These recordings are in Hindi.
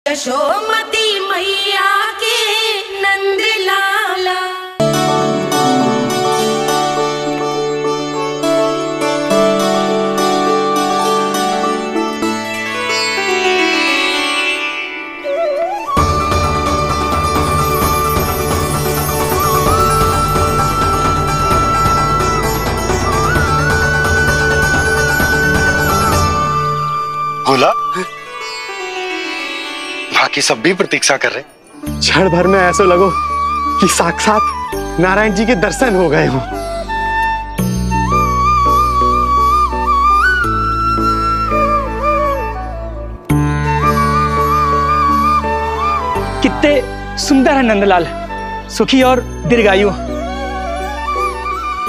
यशोमती मैया के नंद लाला। भोला, बाकी सब भी प्रतीक्षा कर रहे। क्षण भर में ऐसा लगो कि साक्षात नारायण जी के दर्शन हो गए हों। कितने सुंदर है नंदलाल, सुखी और दीर्घायु।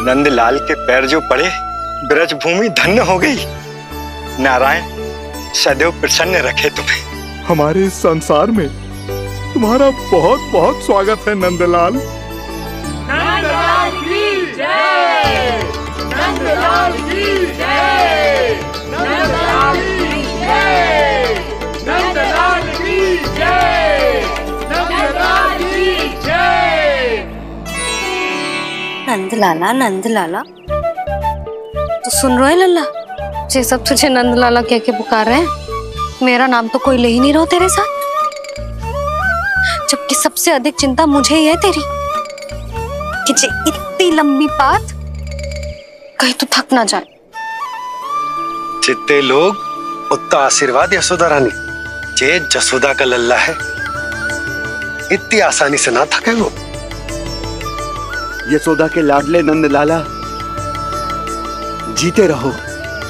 नंदलाल के पैर जो पड़े, ब्रज भूमि धन्य हो गई। नारायण सदैव प्रसन्न रखे तुम्हें। हमारे इस संसार में तुम्हारा बहुत बहुत स्वागत है नंदलाल। नंदलाल की जय, नंदलाल की जय, नंदलाल की जय, नंदलाल की जय, नंदलाल की जय। नंदलाला नंदलाला, तो सुन रहे लल्ला, ये सब तुझे नंदलाला कह के पुकार रहे हैं। मेरा नाम तो कोई ले ही नहीं रहा तेरे साथ, जबकि सबसे अधिक चिंता मुझे ही है तेरी कि जे इतनी लंबी बात कहीं तो थक ना जाए। जितने लोग उतना आशीर्वाद यशोदा रानी। जे जसोदा का लल्ला है, इतनी आसानी से ना थके वो। यशोदा के लाडले नंदलाला, जीते रहो।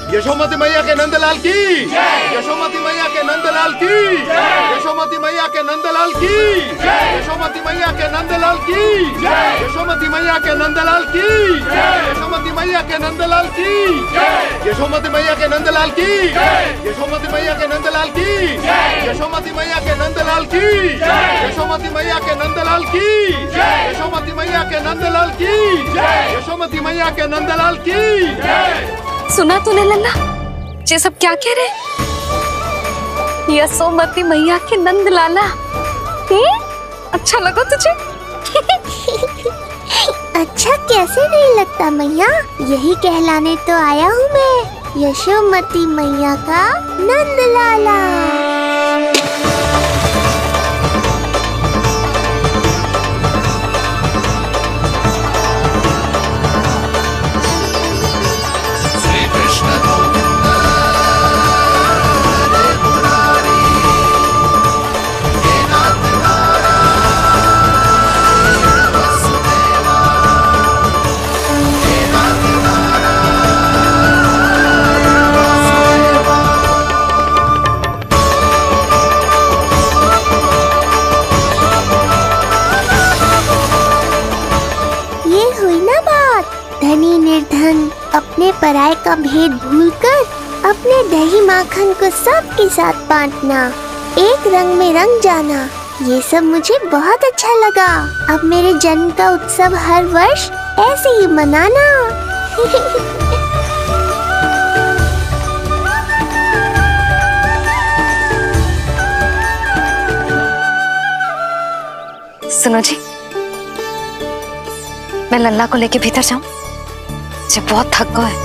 यशोमती मैया के नंदलाल की जय, यशोमती मैया के नंदलाल की जय, यशोमती मैया के नंदलाल की जय, यशोमती मैया के नंदलाल की जय, यशोमती मैया के नंदलाल की जय, यशोमती मैया के नंदलाल की जय, यशोमती मैया के नंदलाल की जय, यशोमती मैया के नंदलाल की जय, यशोमती मैया के नंदलाल की जय, यशोमती मैया के नंदलाल की जय, यशोमती मैया के नंदलाल की जय, यशोमती मैया के नंदलाल की जय। सुना तूने लल्ला, ये सब क्या कह रहे? यशोमती मैया के नंदलाला, अच्छा लगा तुझे? अच्छा कैसे नहीं लगता मैया, यही कहलाने तो आया हूँ मैं, यशोमती मैया का नंदलाला। धनी निर्धन अपने पराये का भेद भूलकर अपने दही माखन को सबके साथ बांटना, एक रंग में रंग जाना, ये सब मुझे बहुत अच्छा लगा। अब मेरे जन्म का उत्सव हर वर्ष ऐसे ही मनाना। सुनो जी, मैं लल्ला को लेके भीतर जाऊं? मुझे बहुत थक गया है।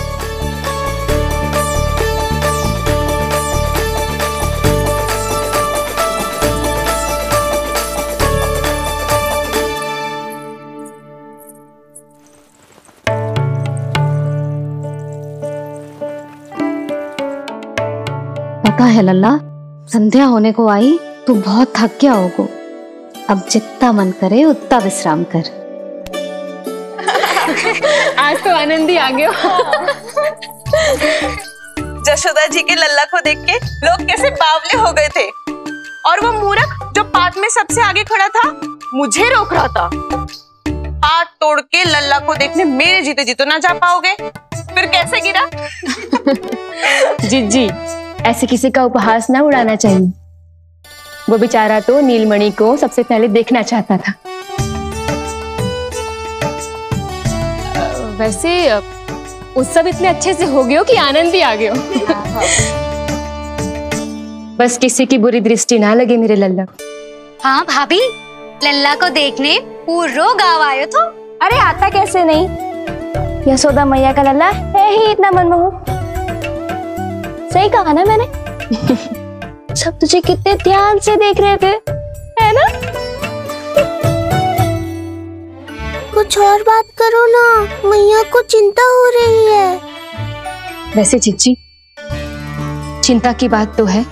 पता है लल्ला, संध्या होने को आई तो बहुत थक गया होगा। अब जितना मन करे उतना विश्राम कर। आज तो आनंद ही आ गया। जशोदा जी के लल्ला को देख के लोग कैसे बावले हो गए थे, और वो मूर्ख जो पात में सबसे आगे खड़ा था मुझे रोक रहा था। हाथ तोड़ के लल्ला को देखने मेरे जीते जी तो ना जा पाओगे, फिर कैसे गिरा? जीजी, ऐसे किसी का उपहास ना उड़ाना चाहिए। वो बेचारा तो नीलमणि को सबसे पहले देखना चाहता था। वैसे उत्सव इतने अच्छे से हो गया कि आनंद भी आ गया। बस किसी की बुरी दृष्टि ना लगे मेरे लल्ला को। हाँ भाभी, लल्ला को देखने पूरो गाँव आयो तो। अरे आता कैसे नहीं, यशोदा मैया का लल्ला है ही इतना मनमोहक। सही कहा ना मैंने? सब तुझे कितने ध्यान से देख रहे थे, है ना? कुछ और बात करो ना, मैया को चिंता हो रही है। वैसे चिच्ची, चिंता की बात तो है।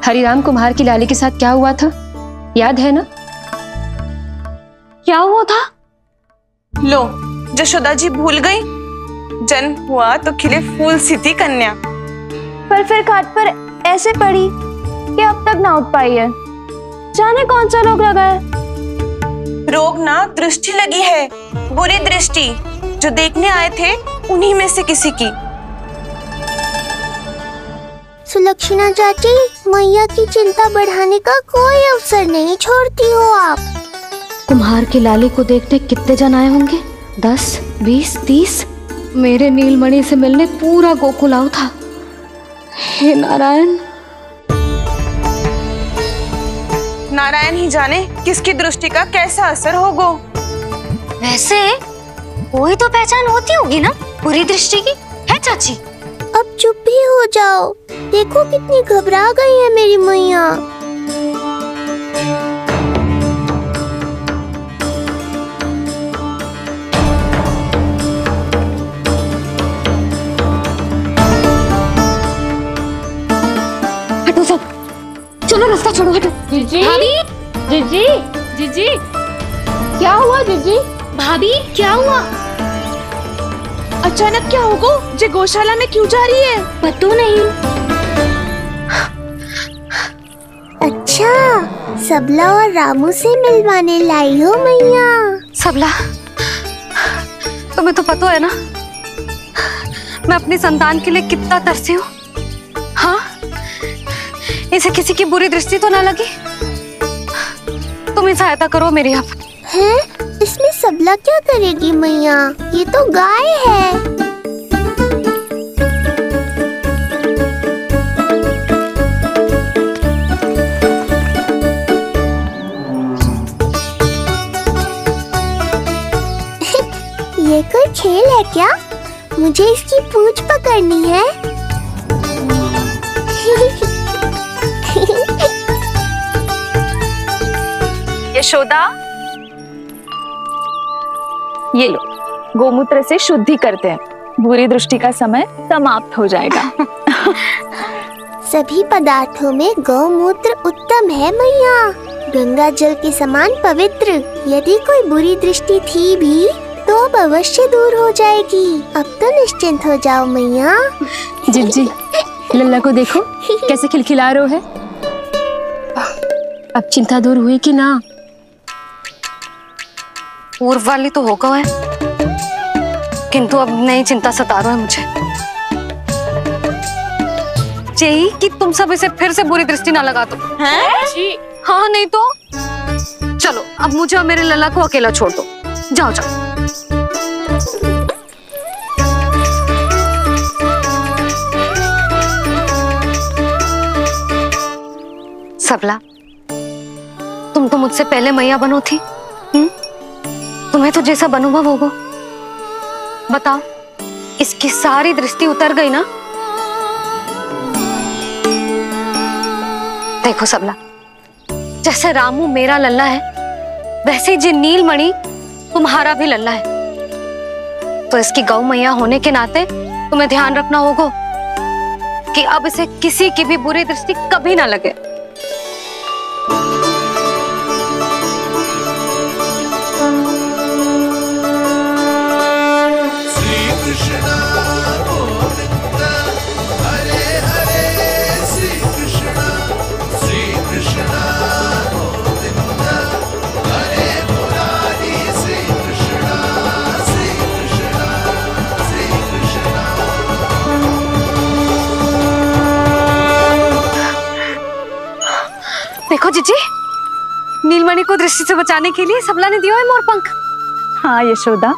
हरिराम कुम्हार की लाली के साथ क्या हुआ था, याद है ना? क्या हुआ था? लो, यशोदा जी भूल गई। जन्म हुआ तो खिले फूल सी थी कन्या, पर फिर खाट पर ऐसे पड़ी कि अब तक ना उठ पाई है। जाने कौन सा रोग लगा है। रोग ना, दृष्टि लगी है, बुरी दृष्टि। जो देखने आए थे उन्हीं में से किसी की। सुलक्षणा चाची, मैया की चिंता बढ़ाने का कोई अवसर नहीं छोड़ती हो आप। कुम्हार की लाली को देखने कितने जन आए होंगे? 10, 20, 30। मेरे नीलमणि से मिलने पूरा गोकुल आओ था। हे नारायण। नारायण ही जाने किसकी दृष्टि का कैसा असर होगा। वैसे कोई तो पहचान होती होगी ना बुरी दृष्टि की, है चाची? अब चुप भी हो जाओ, देखो कितनी घबरा गई है मेरी मैया। हटो सब, चलो रास्ता छोड़ो, हटो। जीजी, जीजी, जीजी, क्या हुआ जीजी? भाभी क्या हुआ? अचानक क्या होगा? जे गौशाला में क्यों जा रही है? पता नहीं। अच्छा, सबला और रामू से मिलवाने लाई हो मैया। सबला, तुम्हें तो पता है ना मैं अपनी संतान के लिए कितना तरसी हूँ। हाँ, इसे किसी की बुरी दृष्टि तो ना लगी? तुम ही सहायता करो मेरी। आप हैं? इसमें सबला क्या करेगी मैया, ये तो गाय है। ये कोई खेल है क्या? मुझे इसकी पूंछ पकड़नी है। यशोदा, ये लो, गोमूत्र से शुद्धि करते हैं, बुरी दृष्टि का समय समाप्त हो जाएगा। सभी पदार्थों में गौमूत्र उत्तम है मैया, गंगा जल के समान पवित्र। यदि कोई बुरी दृष्टि थी भी तो अब अवश्य दूर हो जाएगी। अब तो निश्चिंत हो जाओ मैया। जिज्जी, लल्ला को देखो कैसे खिलखिला रहे है। अब चिंता दूर हुई कि ना? पूर्व वाली तो होगा है, किंतु अब नई चिंता सता रहा है मुझे। यही कि तुम सब इसे फिर से बुरी दृष्टि ना लगा दो। हैं? जी। हाँ, नहीं तो चलो अब मुझे और मेरे लल्ला को अकेला छोड़ दो। जाओ जाओ। सबला, तुम तो मुझसे पहले मैया बनो थी। तुम्हें तो जैसा अनुभव होगा। बताओ, इसकी सारी दृष्टि उतर गई ना? देखो सबला, जैसे रामू मेरा लल्ला है, वैसे ही जी नीलमणि तुम्हारा भी लल्ला है। तो इसकी गौ मैया होने के नाते तुम्हें ध्यान रखना होगा कि अब इसे किसी की भी बुरी दृष्टि कभी ना लगे। देखो जीजी, नीलमणि को दृष्टि से बचाने के लिए सबला ने दिया है मोर पंख। हाँ यशोदा,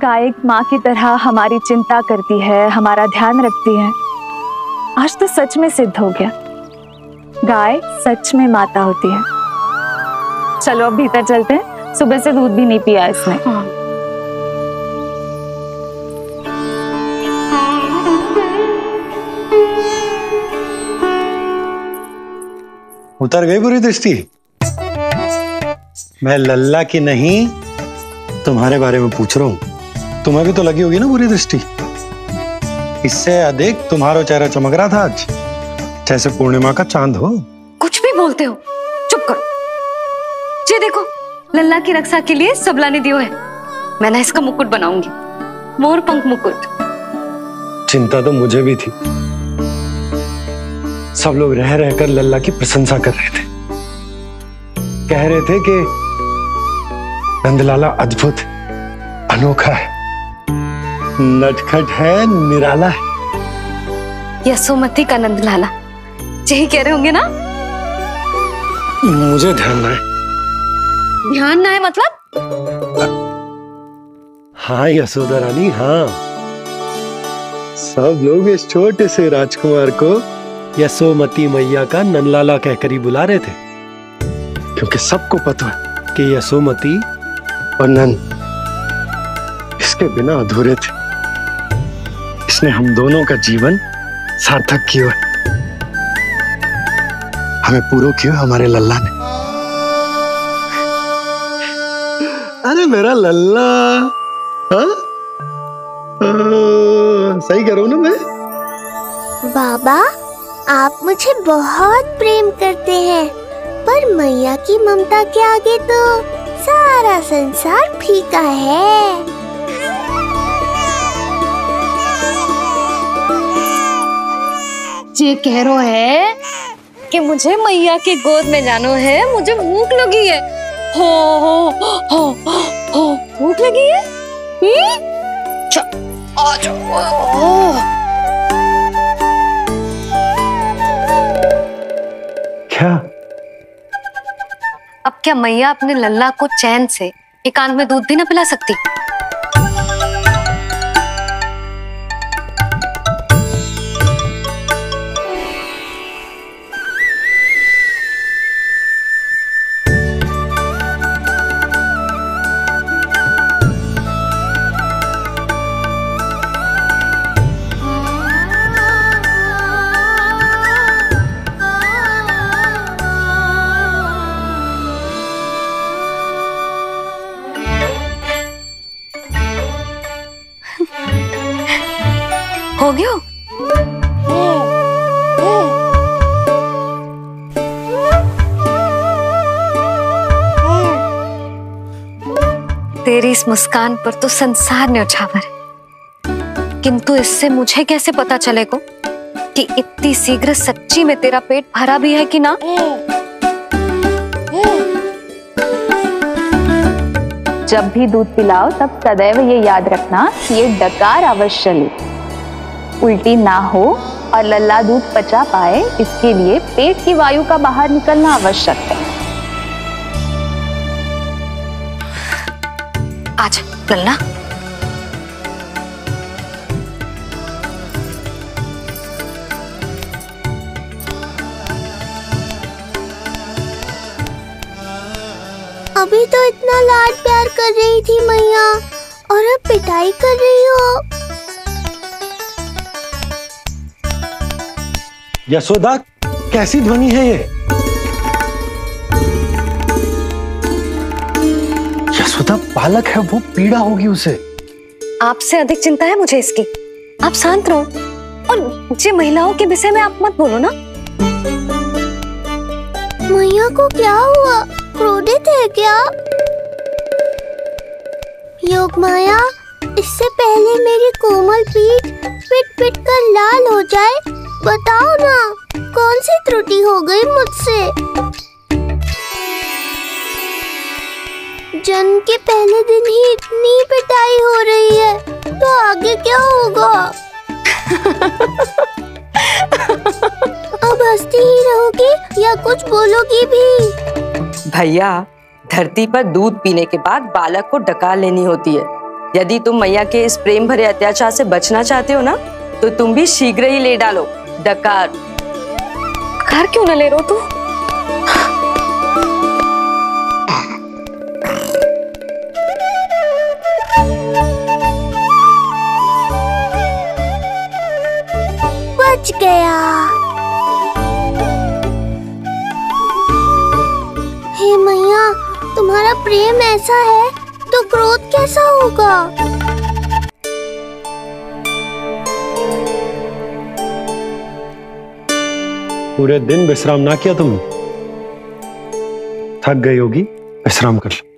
गाय माँ की तरह हमारी चिंता करती है, हमारा ध्यान रखती है। आज तो सच में सिद्ध हो गया, गाय सच में माता होती है। चलो अब भीतर चलते हैं, सुबह से दूध भी नहीं पिया इसने। उतर गई बुरी दृष्टि? मैं लल्ला की नहीं तुम्हारे बारे में पूछ रहा हूं। तुम्हें भी तो लगी होगी ना बुरी दृष्टि। इससे अधिक तुम्हारा चेहरा चमक रहा था आज, जैसे पूर्णिमा का चांद हो। कुछ भी बोलते हो, चुप करो। ये देखो, लल्ला की रक्षा के लिए सबला ने दियो है। मैं ना इसका मुकुट बनाऊंगी, मोर पंख मुकुट। चिंता तो मुझे भी थी। सब लोग रह रहकर लल्ला की प्रशंसा कर रहे थे, कह रहे थे कि नंदलाला अद्भुत, अनोखा है, नटखट है, निराला है। यशोमती का नंदलाला, यही कह रहे होंगे ना? मुझे ध्यान ना है। ध्यान ना है मतलब? हाँ यशोदा रानी, हाँ। सब लोग इस छोटे से राजकुमार को यशोमती मैया का नंदलाला कहकर ही बुला रहे थे, क्योंकि सबको पता है कि यशोमती और नंद इसके बिना अधूरे थे। इसने हम दोनों का जीवन सार्थक किया है। हमें पूरो किया हमारे लल्ला ने। अरे मेरा लल्ला, हाँ? सही कह रहा हूं ना मैं? बाबा, आप मुझे बहुत प्रेम करते हैं, पर मैया की ममता के आगे तो सारा संसार फीका है। ये कह रो है कि मुझे मैया की गोद में जानो है, मुझे भूख लगी है। हो भूख लगी है? आ जाओ। क्या? अब क्या मैया अपने लल्ला को चैन से एकांत में दूध भी ना पिला सकती? हो गया? तेरी इस मुस्कान पर तो संसार न्यौछावर है, किंतु इससे मुझे कैसे पता चलेगा कि इतनी शीघ्र सच्ची में तेरा पेट भरा भी है कि ना? जब भी दूध पिलाओ तब सदैव ये याद रखना कि ये डकार अवश्य ले, उल्टी ना हो और लल्ला दूध पचा पाए, इसके लिए पेट की वायु का बाहर निकलना आवश्यक है। आज लल्ला, अभी तो इतना लाड प्यार कर रही थी मैया, और अब पिटाई कर रही हो। यशोदा, कैसी ध्वनि है ये? यशोदा, बालक है वो, पीड़ा होगी उसे। आपसे अधिक चिंता है मुझे इसकी। आप शांत रहो, और ये महिलाओं के विषय में आप मत बोलो ना। मैया को क्या हुआ? क्रोधित है क्या? योग माया, इससे पहले मेरी कोमल पीठ पिट पिट कर लाल हो जाए, बताओ ना कौन सी त्रुटि हो गई मुझसे? जन्म के पहले दिन ही इतनी पिटाई हो रही है, तो आगे क्या होगा? अब हंसती ही रहोगी या कुछ बोलोगी भी? भैया, धरती पर दूध पीने के बाद बालक को डकार लेनी होती है। यदि तुम मैया के इस प्रेम भरे अत्याचार से बचना चाहते हो ना, तो तुम भी शीघ्र ही ले डालो डकार। घर क्यों न ले रो तू? बच गया। हे मैया, तुम्हारा प्रेम ऐसा है तो क्रोध कैसा होगा? पूरे दिन विश्राम ना किया तुमने? थक गई होगी, विश्राम कर लो।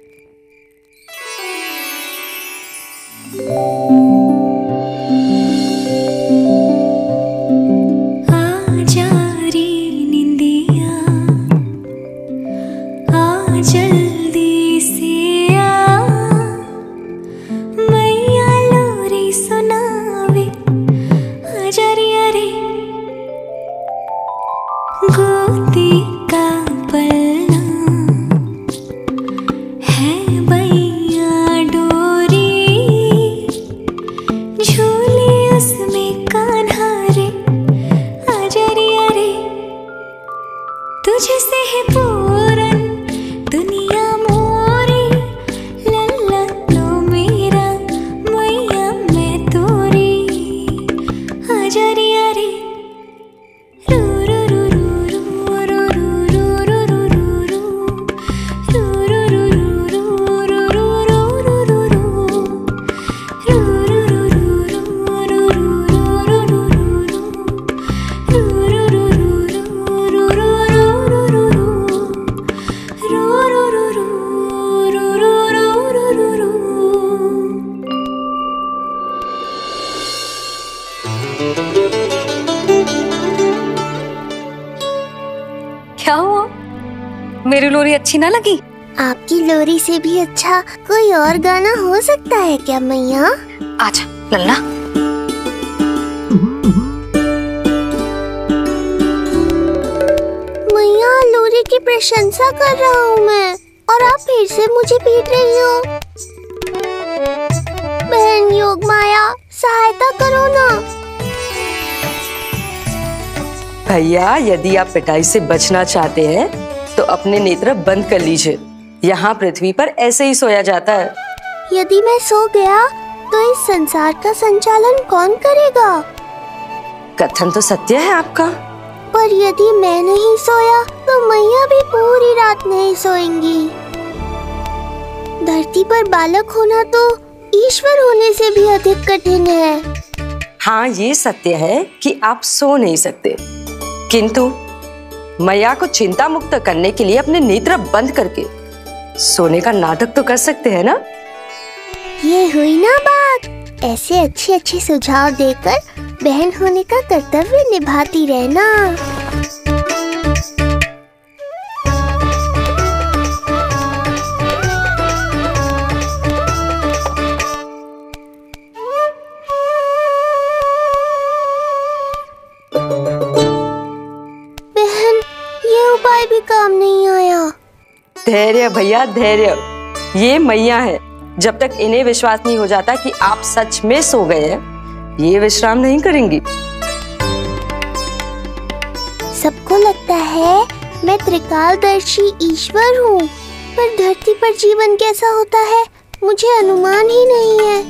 क्या हुआ? मेरी लोरी अच्छी ना लगी? आपकी लोरी से भी अच्छा कोई और गाना हो सकता है क्या मैया? आजा लल्ला। मैया, लोरी की प्रशंसा कर रहा हूँ मैं और आप फिर से मुझे पीट रही हो। बहन योग माया, सहायता करो ना। भैया, यदि आप पिटाई से बचना चाहते हैं तो अपने नेत्र बंद कर लीजिए। यहाँ पृथ्वी पर ऐसे ही सोया जाता है। यदि मैं सो गया तो इस संसार का संचालन कौन करेगा? कथन तो सत्य है आपका। पर यदि मैं नहीं सोया तो मैया भी पूरी रात नहीं सोएंगी। धरती पर बालक होना तो ईश्वर होने से भी अधिक कठिन है। हाँ, ये सत्य है कि आप सो नहीं सकते, किंतु मैया को चिंता मुक्त करने के लिए अपने नेत्र बंद करके सोने का नाटक तो कर सकते हैं ना? ये हुई ना बात। ऐसे अच्छे अच्छे सुझाव देकर बहन होने का कर्तव्य निभाती रहना। बहन, ये उपाय भी काम नहीं आया। धैर्य भैया, धैर्य। ये मैया है, जब तक इन्हें विश्वास नहीं हो जाता कि आप सच में सो गए हैं, ये विश्राम नहीं करेंगी। सबको लगता है मैं त्रिकालदर्शी ईश्वर हूँ, पर धरती पर जीवन कैसा होता है मुझे अनुमान ही नहीं है।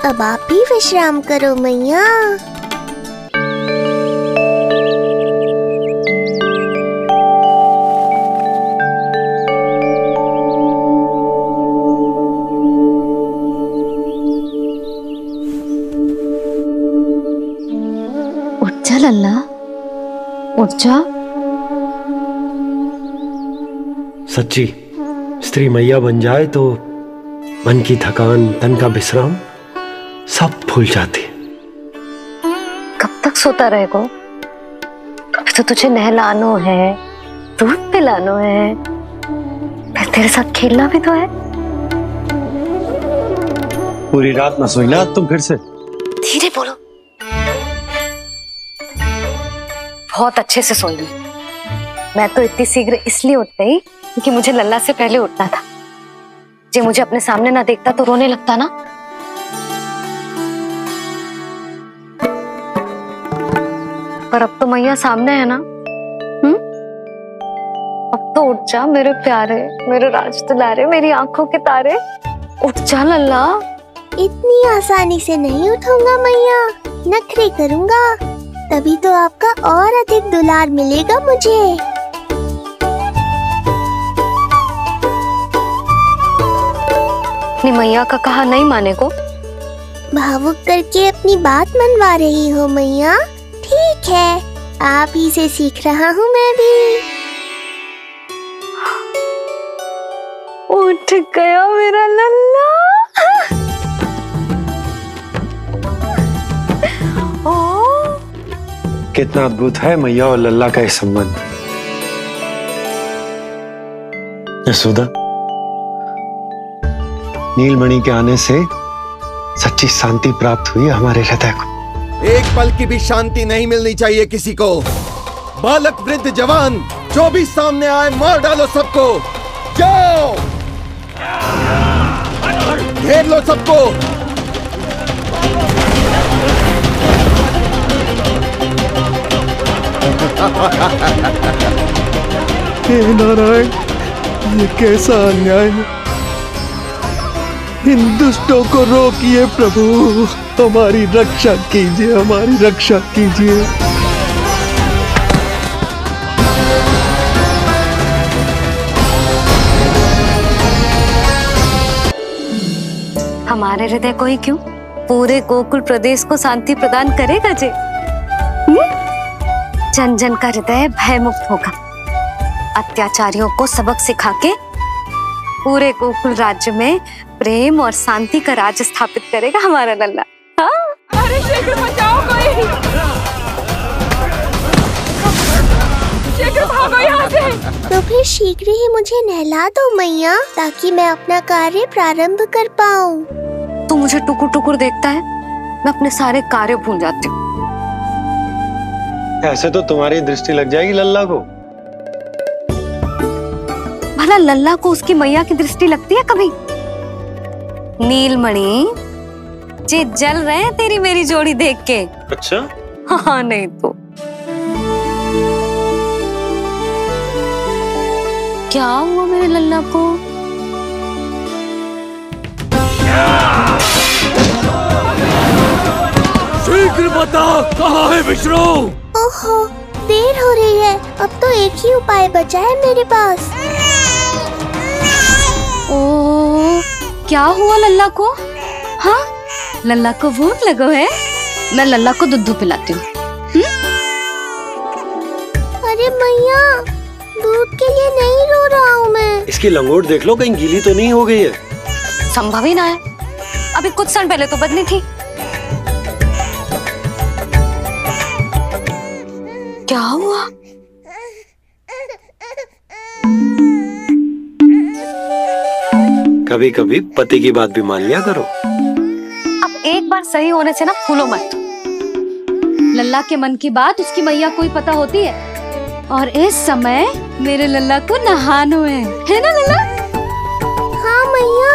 अब आप भी विश्राम करो मैया। उठ जा लल्ला, उठ जा। सच्ची स्त्री मैया बन जाए तो मन की थकान, तन का विश्राम सब भूल जाती है। कब तक सोता रहेगा? अभी तो तुझे नहलानो है, दूध पिलानो है, फिर तेरे साथ खेलना भी तो है। पूरी रात न सोई ना तुम फिर से? धीरे बोलो। बहुत अच्छे से सोई। मैं तो इतनी शीघ्र इसलिए उठ गई क्योंकि मुझे लल्ला से पहले उठना था। जे मुझे अपने सामने ना देखता तो रोने लगता ना। पर अब तो मैया सामने है ना। अब तो उठ जा मेरे प्यारे, मेरे राज दुलारे, मेरी आंखों के तारे, उठ जा लल्ला। इतनी आसानी से नहीं उठूंगा मैया, नखरे करूंगा, तभी तो आपका और अधिक दुलार मिलेगा मुझे। अपनी मैया का कहा नहीं माने को भावुक करके अपनी बात मनवा रही हो मैया। ठीक है, आप ही से सीख रहा हूँ मैं भी। उठ गया मेरा लल्ला। कितना अद्भुत है मैया और लल्ला का ये संबंध। यशोदा, नीलमणि के आने से सच्ची शांति प्राप्त हुई हमारे हृदय को। एक पल की भी शांति नहीं मिलनी चाहिए किसी को। बालक वृद्ध जवान जो भी सामने आए मार डालो सबको। जाओ, घेर लो सबको। हे नारायण, ये कैसा अन्याय है। इन दुष्टों को रोकिए प्रभु, हमारी रक्षा कीजिए, हमारी रक्षा कीजिए। हमारे हृदय को ही क्यों, पूरे गोकुल प्रदेश को शांति प्रदान करेगा जे। जन जन का हृदय भय मुक्त होगा। अत्याचारियों को सबक सिखा के पूरे गोकुल राज्य में प्रेम और शांति का राज स्थापित करेगा हमारा लल्ला। हाँ? अरे शीघ्र बचाओ कोई, शीघ्र भागो यहाँ से। तो फिर शीघ्र ही मुझे नहला दो मैया, ताकि मैं अपना कार्य प्रारंभ कर पाऊँ। तू मुझे टुकुर टुकुर देखता है, मैं अपने सारे कार्य भूल जाती हूँ। ऐसे तो तुम्हारी दृष्टि लग जाएगी लल्ला को। भला लल्ला को उसकी मैया की दृष्टि लगती है कभी? नीलमणि जे जल रहे हैं तेरी मेरी जोड़ी देख के। अच्छा? हाँ नहीं तो क्या हुआ मेरे लल्ला को? शीघ्र बता, कहाँ है विष्णु? ओहो, देर हो रही है। अब तो एक ही उपाय बचा है मेरे पास। ओ, क्या हुआ लल्ला को? हाँ, लल्ला को भूख लगो है? मैं लल्ला को दूध पिलाती हूँ। अरे मैया, दूध के लिए नहीं रो रहा हूँ मैं। इसकी लंगोट देख लो, कहीं गीली तो नहीं हो गई है। संभव ही ना है, अभी कुछ क्षण पहले तो बदली थी। क्या हुआ? कभी कभी पति की बात भी मान लिया करो। अब एक बार सही होने से ना फूलो मत। लल्ला के मन की बात उसकी मैया को ही पता होती है, और इस समय मेरे लल्ला को नहानो है ना लल्ला? हाँ मैया,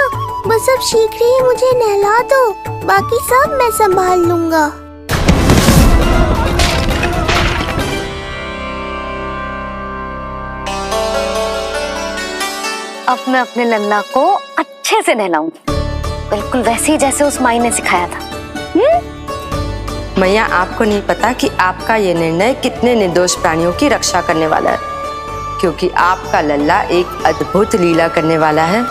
बस अब शीघ्र ही मुझे नहला दो, बाकी सब मैं संभाल लूंगा। अब मैं अपने लल्ला को अच्छे से नहलाऊंगी, बिल्कुल वैसे ही जैसे उस माई ने सिखाया था। मैया, आपको नहीं पता कि आपका ये निर्णय कितने निर्दोष प्राणियों की रक्षा करने वाला है, क्योंकि आपका लल्ला एक अद्भुत लीला करने वाला है।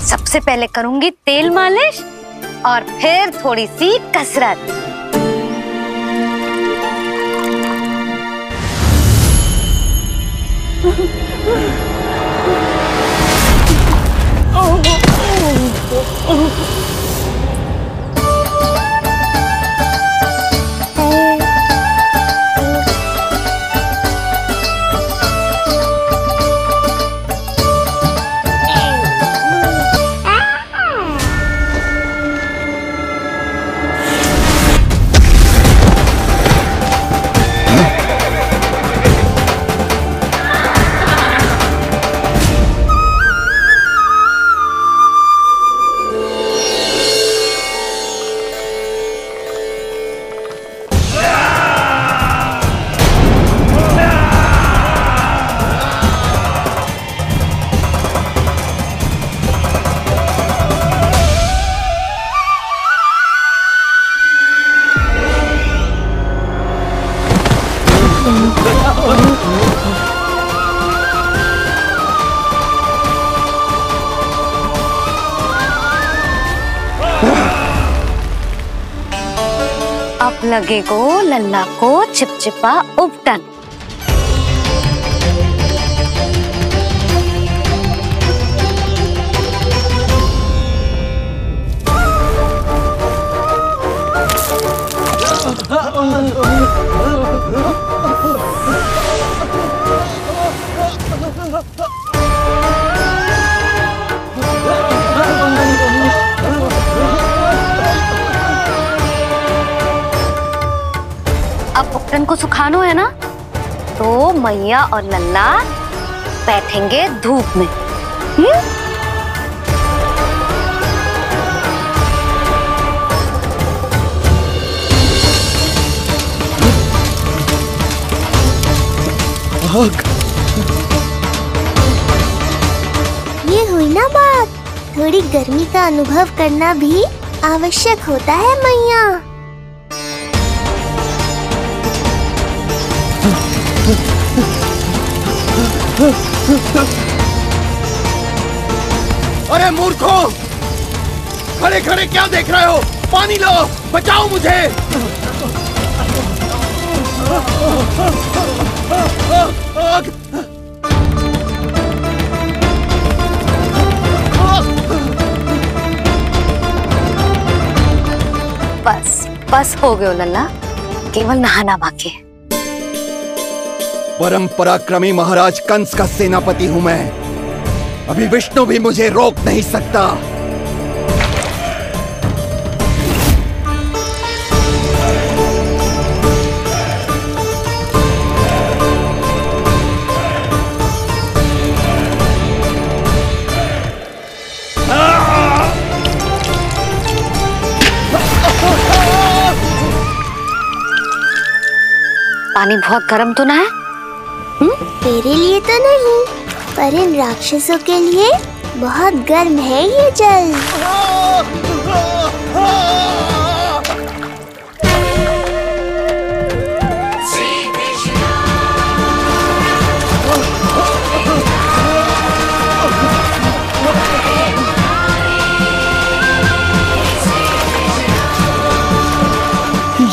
सबसे पहले करूंगी तेल मालिश और फिर थोड़ी सी कसरत। लगे को लल्ला को चिपचिपा उपटन। अब उपटन को सुखानो है ना, तो मैया और लल्ला बैठेंगे धूप में। ये हुई ना बात, थोड़ी गर्मी का अनुभव करना भी आवश्यक होता है मैया। अरे मूर्खों, खड़े खड़े क्या देख रहे हो? पानी लो, बचाओ मुझे। बस बस हो गयो लल्ला, केवल नहाना बाकी है। परम पराक्रमी महाराज कंस का सेनापति हूं मैं, अभी विष्णु भी मुझे रोक नहीं सकता। पानी बहुत गर्म तो ना है? तेरे लिए तो नहीं, पर इन राक्षसों के लिए बहुत गर्म है ये जल।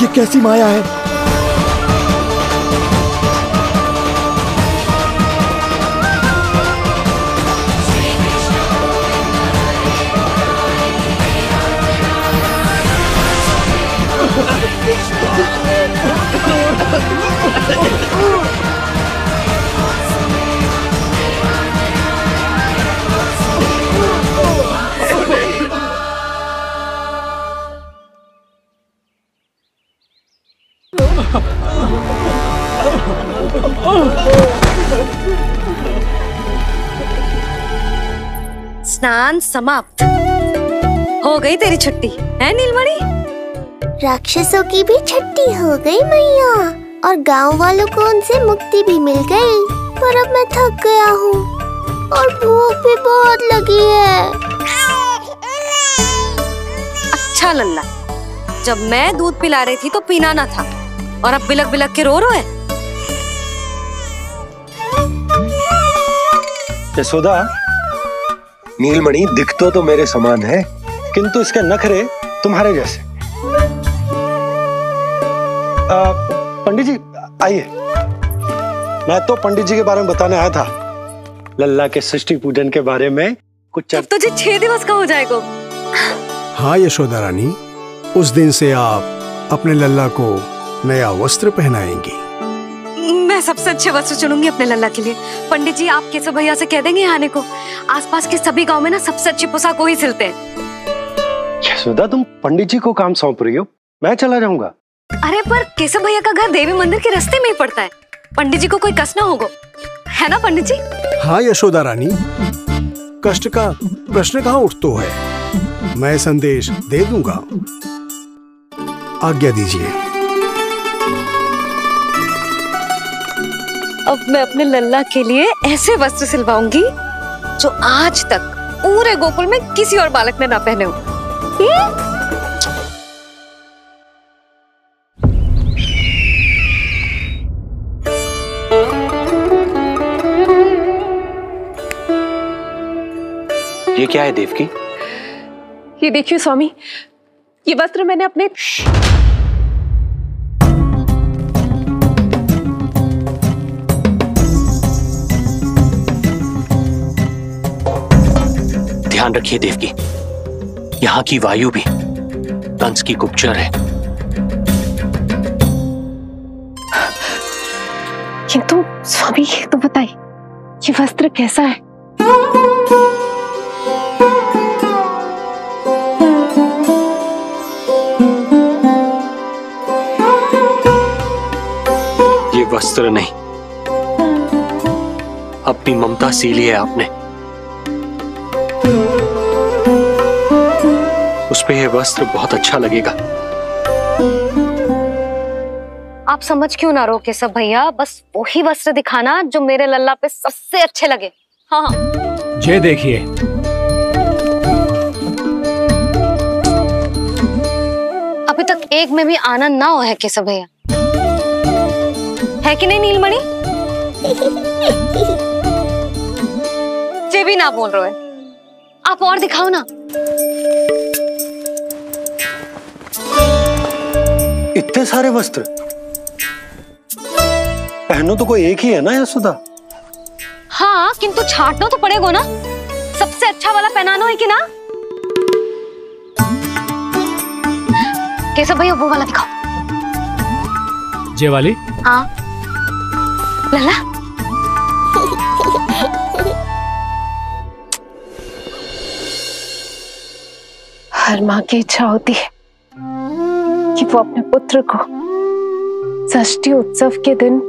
ये कैसी माया है? स्नान समाप्त, हो गई तेरी छुट्टी है नीलमणि? राक्षसों की भी छुट्टी हो गई मैया, और गांव वालों को उनसे मुक्ति भी मिल गई। पर अब मैं थक गया हूँ और भूख भी बहुत लगी है। अच्छा लल्ला, जब मैं दूध पिला रही थी तो पीना ना था, और अब बिलक बिलक के रो है। यशोदा, नीलमणि दिखतो तो मेरे समान है, किंतु इसके नखरे तुम्हारे जैसे। पंडित जी आइए, मैं तो पंडित जी के बारे में बताने आया था, लल्ला के षष्ठी पूजन के बारे में कुछ। अब तुझे 6 दिवस का हो जाएगा। हाँ यशोदा रानी, उस दिन से आप अपने लल्ला को नया वस्त्र पहनाएंगी। मैं सबसे अच्छे वस्त्र चुनूंगी अपने लल्ला के लिए। पंडित जी आप केशव भैया से कह देंगे आने को। आसपास के सभी गांव में ना सबसे अच्छी पोशाक वही सिलते हैं। यशोदा, तुम पंडित जी को काम सौंप रही हो, मैं चला जाऊंगा। अरे पर केशव भैया का घर देवी मंदिर के रास्ते में ही पड़ता है, पंडित जी को कोई कष्ट ना होगा, है ना पंडित जी? हाँ यशोदा रानी, कष्ट का प्रश्न कहाँ उठतो है, मैं संदेश दे दूंगा। आज्ञा दीजिए। अब मैं अपने लल्ला के लिए ऐसे वस्त्र सिलवाऊंगी जो आज तक पूरे गोकुल में किसी और बालक ने ना पहने हो। ये क्या है देवकी? ये देखिए स्वामी, ये वस्त्र मैंने अपने ध्यान रखिए देवकी, यहाँ की वायु भी कंस की गुप्तचर है। किंतु स्वामी ये तो बताइए, ये वस्त्र कैसा है? ये वस्त्र नहीं, अपनी ममता सी ली है आपने। उस पे ये वस्त्र बहुत अच्छा लगेगा। आप समझ क्यों ना रहो केशव भैया, बस वही वस्त्र दिखाना जो मेरे लल्ला पे सबसे अच्छे लगे। हाँ हाँ। ये देखिए, अभी तक एक में भी आनंद ना हो है केशव भैया, है कि नहीं नीलमणि? ये भी ना बोल रहे हो, आप और दिखाओ ना। इतने सारे वस्त्र पहनो तो कोई एक ही है ना यशोदा? हाँ, किंतु छांटना तो पड़ेगा ना, सबसे अच्छा वाला पहनानो है कि ना? केशव भैया वो वाला दिखाओ। ये वाली? हाँ लल्ला। हर माँ की इच्छा होती है कि वो अपने पुत्र को षष्ठी उत्सव के दिन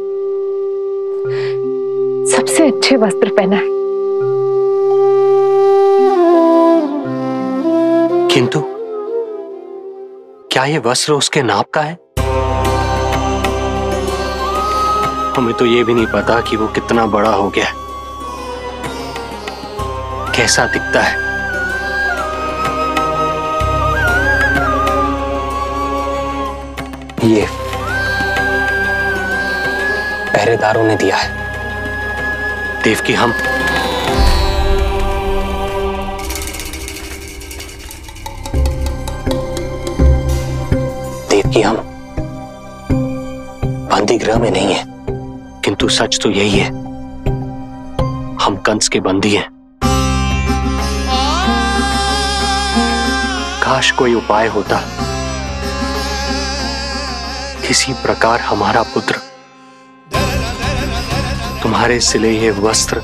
सबसे अच्छे वस्त्र पहनाए। किंतु क्या ये वस्त्र उसके नाप का है? हमें तो ये भी नहीं पता कि वो कितना बड़ा हो गया है, कैसा दिखता है। ये पहरेदारों ने दिया है देवकी। हम बंदी गृह में नहीं है, किंतु सच तो यही है, हम कंस के बंदी हैं। काश कोई उपाय होता, किसी प्रकार हमारा पुत्र तुम्हारे सिले ये वस्त्र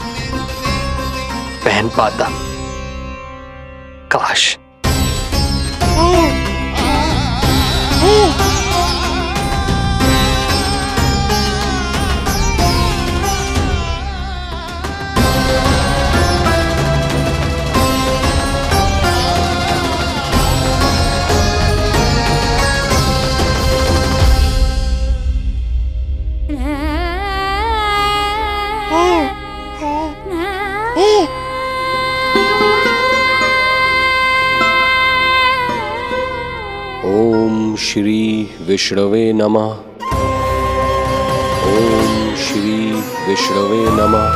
पहन पाता। काश। ओम श्री विष्णवे नमः। ओम श्री विष्णवे नमः।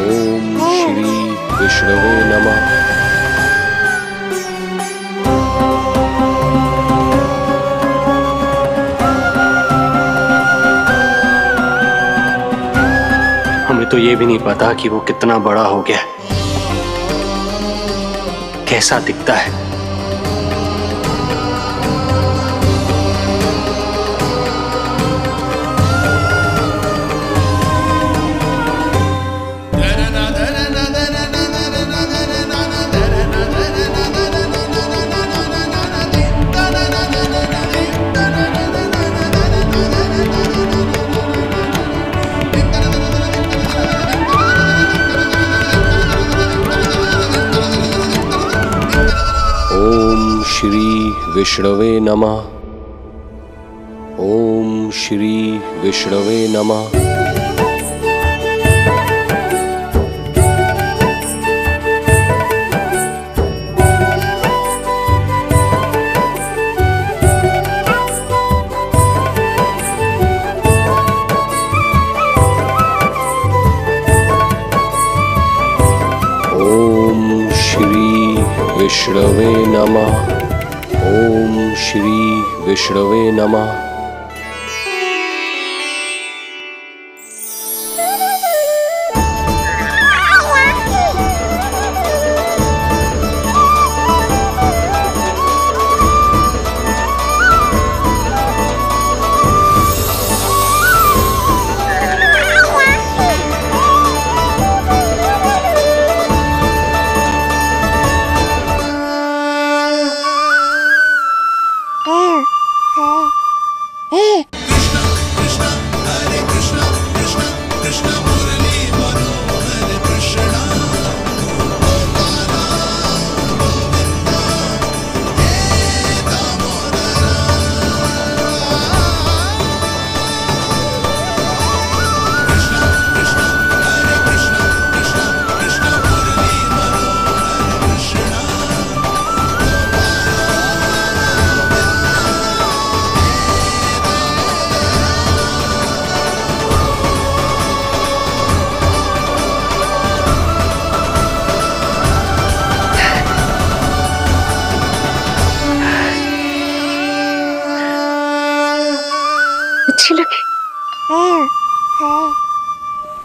ओम श्री विष्णवे नमः। हमें तो ये भी नहीं पता कि वो कितना बड़ा हो गया, कैसा दिखता है। ओम श्री विष्णवे नमः। ओम श्री विष्णवे नमः। ओम श्री विष्णवे नमः। ओम श्री विष्णवे नमः।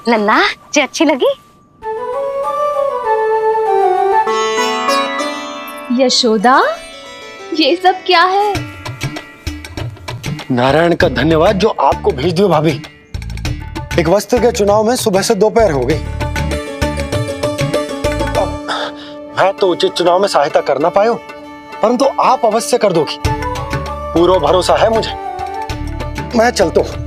लल्ला जी अच्छी लगी? यशोदा, ये सब क्या है? नारायण का धन्यवाद जो आपको भेज दियो भाभी। एक वस्त्र के चुनाव में सुबह से दोपहर हो गई। मैं तो उचित चुनाव में सहायता कर ना पायो, परंतु आप अवश्य कर दोगी, पूरा भरोसा है मुझे। मैं चलता हूं।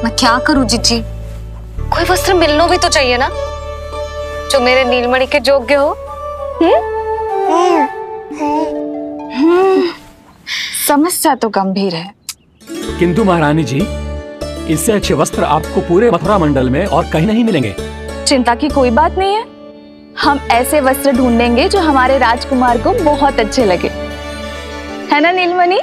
मैं क्या करूं जीजी? कोई वस्त्र मिलना भी तो चाहिए ना जो मेरे नीलमणि के योग्य हो। समस्या तो गंभीर है, किंतु महारानी जी, इससे अच्छे वस्त्र आपको पूरे मथुरा मंडल में और कहीं नहीं मिलेंगे। चिंता की कोई बात नहीं है। हम ऐसे वस्त्र ढूंढेंगे जो हमारे राजकुमार को बहुत अच्छे लगे, है ना नीलमणि?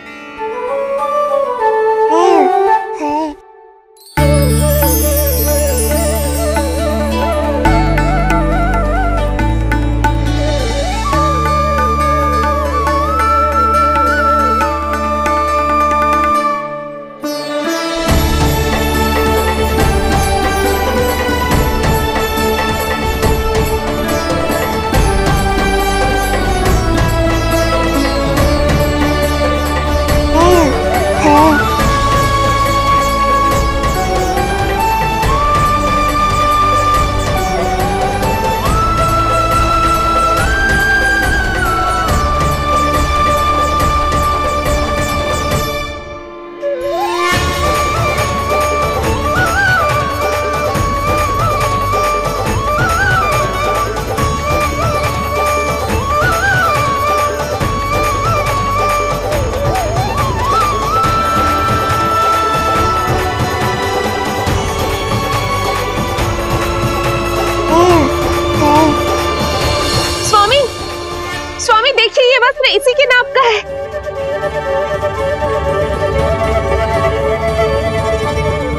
ये वस्त्र इसी के नाप का है।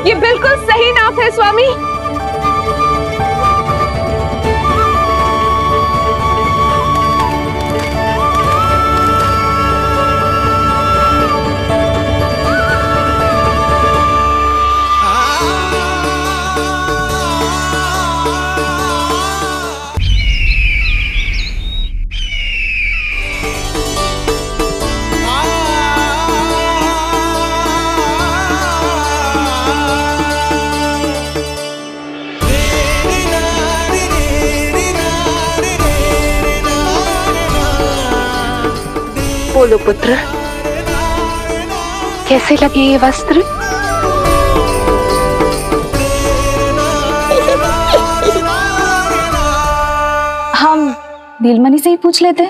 ये बिल्कुल सही नाप है स्वामी। बोलो पुत्र, कैसे लगे ये वस्त्र? हम नीलमणि से ही पूछ लेते।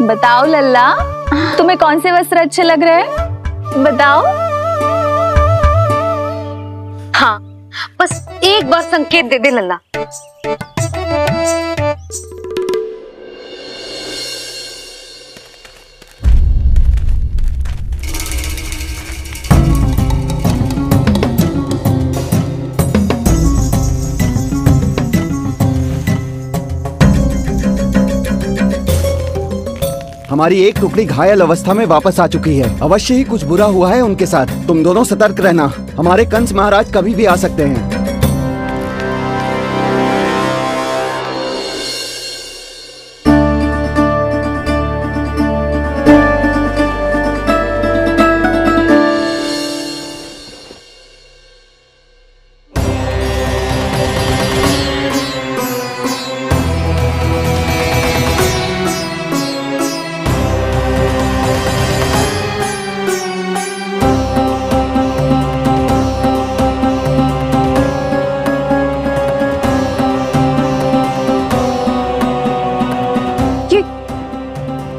बताओ लल्ला, तुम्हें कौन से वस्त्र अच्छे लग रहे हैं? बताओ। हाँ, बस एक बार संकेत दे दे लल्ला। हमारी एक टुकड़ी घायल अवस्था में वापस आ चुकी है। अवश्य ही कुछ बुरा हुआ है उनके साथ। तुम दोनों सतर्क रहना, हमारे कंस महाराज कभी भी आ सकते हैं।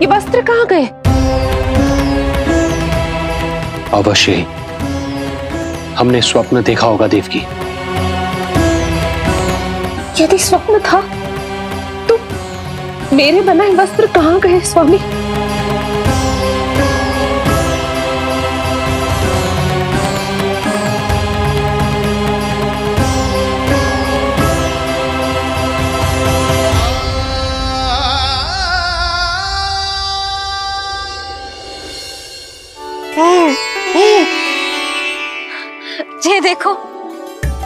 ये वस्त्र कहाँ गए? अवश्य ही हमने स्वप्न देखा होगा देवकी। यदि स्वप्न था तो मेरे बनाए वस्त्र कहाँ गए स्वामी?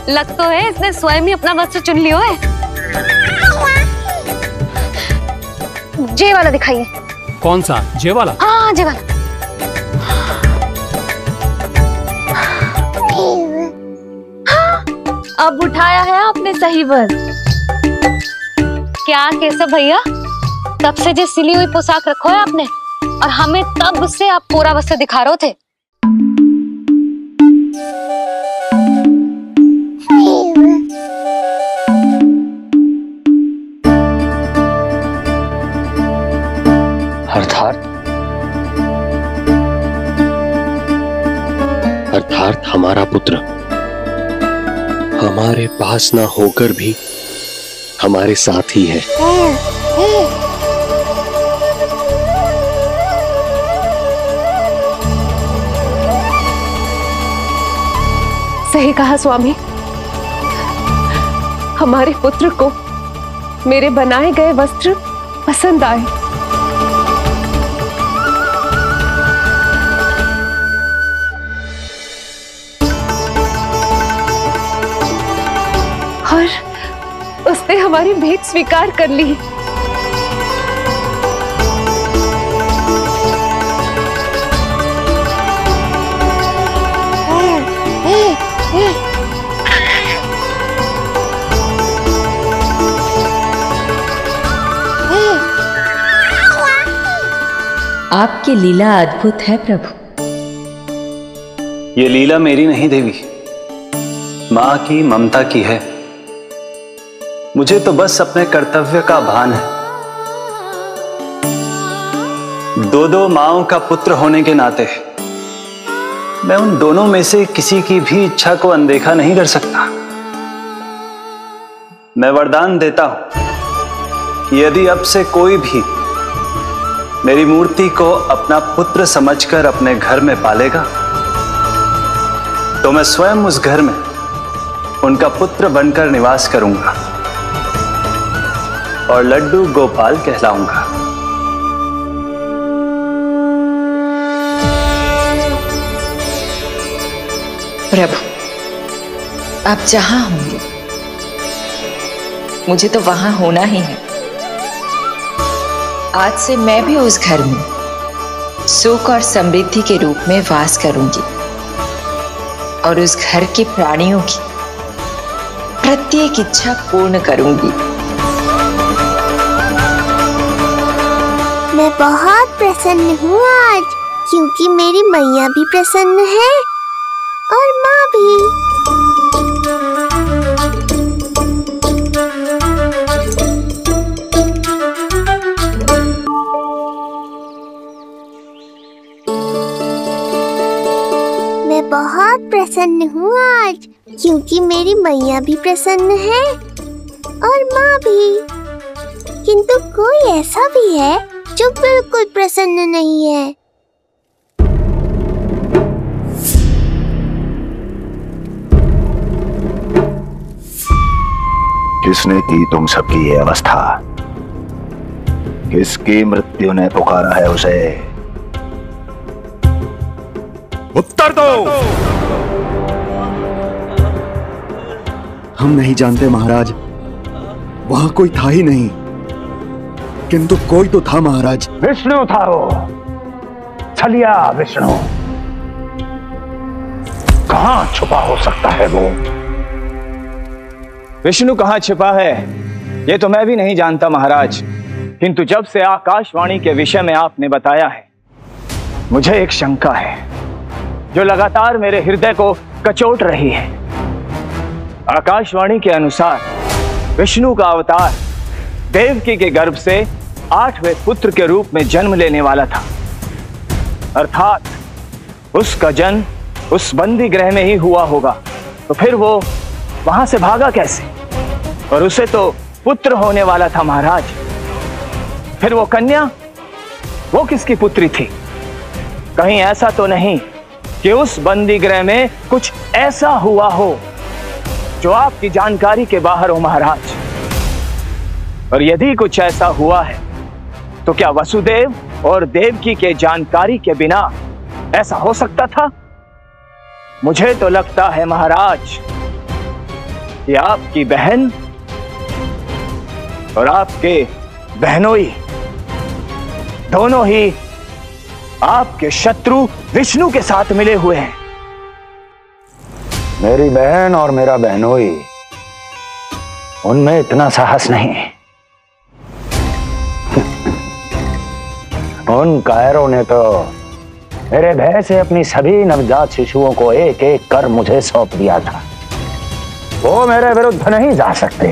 लग तो है इसने स्वयं ही अपना वस्त्र चुन लियो है। जे वाला दिखाइए। कौन सा? जे वाला? हाँ जे वाला। अब उठाया है आपने सही वस्त्र। क्या केशव भैया, तब से जो सिली हुई पोशाक रखो है आपने, और हमें तब से आप पूरा वस्त्र दिखा रहे थे। अर्थात हमारा पुत्र हमारे पास ना होकर भी हमारे साथ ही है। सही कहा स्वामी, हमारे पुत्र को मेरे बनाए गए वस्त्र पसंद आए। और उसने हमारी भेंट स्वीकार कर ली। आपकी लीला अद्भुत है प्रभु। ये लीला मेरी नहीं देवी, मां की, ममता की है। मुझे तो बस अपने कर्तव्य का भान है। दो माओं का पुत्र होने के नाते मैं उन दोनों में से किसी की भी इच्छा को अनदेखा नहीं कर सकता। मैं वरदान देता हूं कि यदि अब से कोई भी मेरी मूर्ति को अपना पुत्र समझकर अपने घर में पालेगा, तो मैं स्वयं उस घर में उनका पुत्र बनकर निवास करूंगा और लड्डू गोपाल कहलाऊंगा। प्रभु, आप जहां होंगे मुझे तो वहां होना ही है। आज से मैं भी उस घर में सुख और समृद्धि के रूप में वास करूंगी और उस घर के प्राणियों की प्रत्येक इच्छा पूर्ण करूंगी। मैं बहुत प्रसन्न हूँ आज, क्योंकि मेरी मैया भी प्रसन्न है और माँ भी। मैं बहुत प्रसन्न हूँ आज, क्योंकि मेरी मैया भी प्रसन्न है और माँ भी। किंतु कोई ऐसा भी है जो बिल्कुल प्रसन्न नहीं है। किसने की तुम सबकी ये अवस्था? किसकी मृत्यु ने पुकारा है उसे? उत्तर दो। हम नहीं जानते महाराज, वहां कोई था ही नहीं, किंतु कोई तो था महाराज। विष्णु था वो, छलिया विष्णु। कहां छुपा हो सकता है वो? विष्णु कहाँ छिपा है ये तो मैं भी नहीं जानता महाराज, किंतु जब से आकाशवाणी के विषय में आपने बताया है, मुझे एक शंका है जो लगातार मेरे हृदय को कचोट रही है। आकाशवाणी के अनुसार विष्णु का अवतार देवकी के गर्भ से 8वें पुत्र के रूप में जन्म लेने वाला था, अर्थात उसका जन्म उस बंदी गृह में ही हुआ होगा। तो फिर वो वहां से भागा कैसे? और उसे तो पुत्र होने वाला था महाराज। फिर वो कन्या, वो किसकी पुत्री थी? कहीं ऐसा तो नहीं कि उस बंदी गृह में कुछ ऐसा हुआ हो जो आपकी जानकारी के बाहर हो महाराज? और यदि कुछ ऐसा हुआ है तो क्या वसुदेव और देवकी के जानकारी के बिना ऐसा हो सकता था? मुझे तो लगता है महाराज कि आपकी बहन और आपके बहनोई दोनों ही आपके शत्रु विष्णु के साथ मिले हुए हैं। मेरी बहन और मेरा बहनोई, उनमें इतना साहस नहीं। उन कायरों ने तो मेरे भय से अपनी सभी नवजात शिशुओं को एक एक कर मुझे सौंप दिया था। वो मेरे विरुद्ध नहीं जा सकते।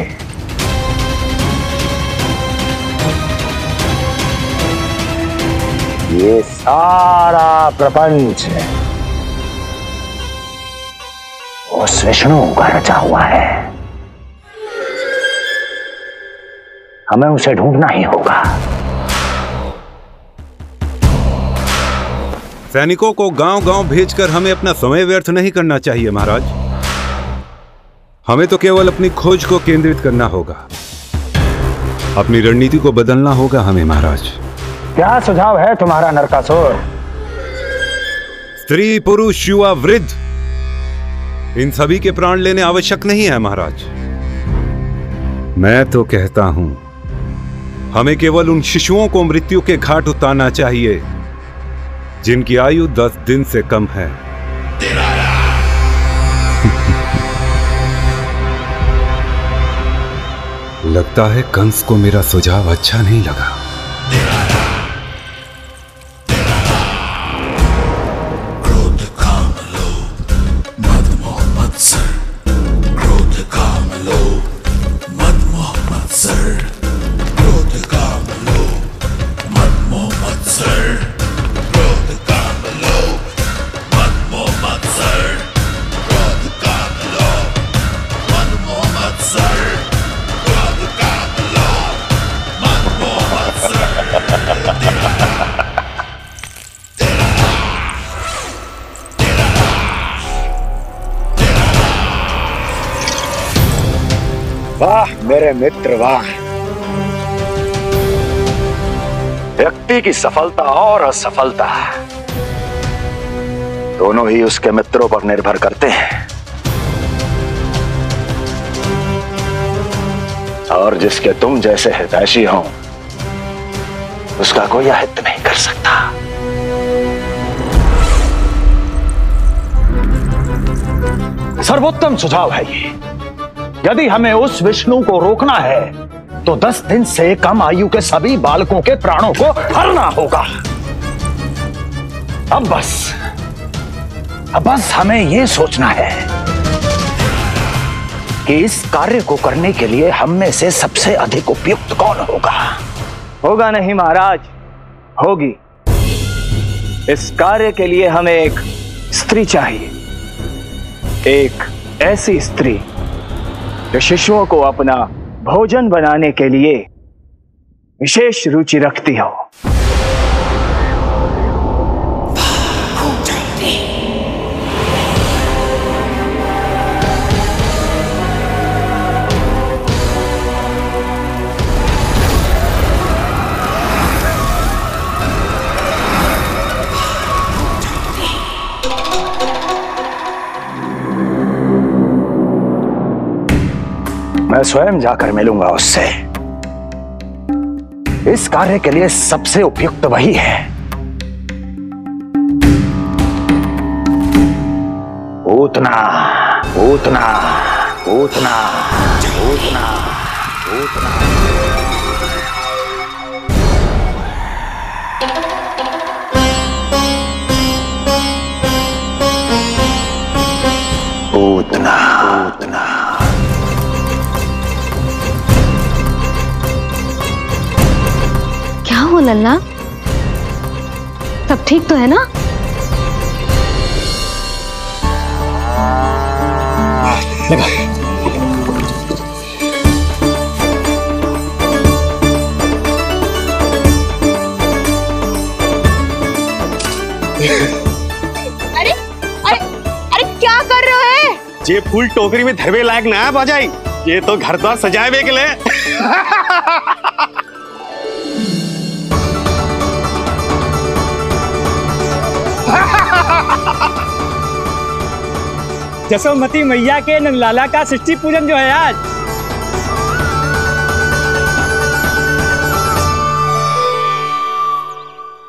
ये सारा प्रपंच उस विष्णु का रचा हुआ है। हमें उसे ढूंढना ही होगा। सैनिकों को गांव-गांव भेजकर हमें अपना समय व्यर्थ नहीं करना चाहिए महाराज। हमें तो केवल अपनी खोज को केंद्रित करना होगा। अपनी रणनीति को बदलना होगा हमें महाराज। क्या सुझाव है तुम्हारा नरकासुर? स्त्री, पुरुष, युवा, वृद्ध, इन सभी के प्राण लेने आवश्यक नहीं है महाराज। मैं तो कहता हूं हमें केवल उन शिशुओं को मृत्यु के घाट उतारना चाहिए जिनकी आयु 10 दिन से कम है। लगता है कंस को मेरा सुझाव अच्छा नहीं लगा। वाह मेरे मित्र वाह। व्यक्ति की सफलता और असफलता दोनों ही उसके मित्रों पर निर्भर करते हैं, और जिसके तुम जैसे हितैषी हो उसका कोई अहित नहीं कर सकता। सर्वोत्तम सुझाव है ये। यदि हमें उस विष्णु को रोकना है तो 10 दिन से कम आयु के सभी बालकों के प्राणों को हरना होगा। अब बस हमें यह सोचना है कि इस कार्य को करने के लिए हम में से सबसे अधिक उपयुक्त कौन होगा। होगा नहीं महाराज, होगी। इस कार्य के लिए हमें एक स्त्री चाहिए, एक ऐसी स्त्री जो शिशुओं को अपना भोजन बनाने के लिए विशेष रुचि रखती हो। मैं स्वयं जाकर मिलूंगा उससे। इस कार्य के लिए सबसे उपयुक्त वही है। पूतना पूतना पूतना पूतना पूतना। पूतना पूतना। क्या हो लल्ला, सब ठीक तो है ना? अरे अरे अरे क्या कर रहे हो? ये फूल टोकरी में धरवे लायक ना है बाजाई, ये तो घर द्वार सजाए के लिए। यशोमती मैया के नंदलाला का षष्ठी पूजन जो है आज।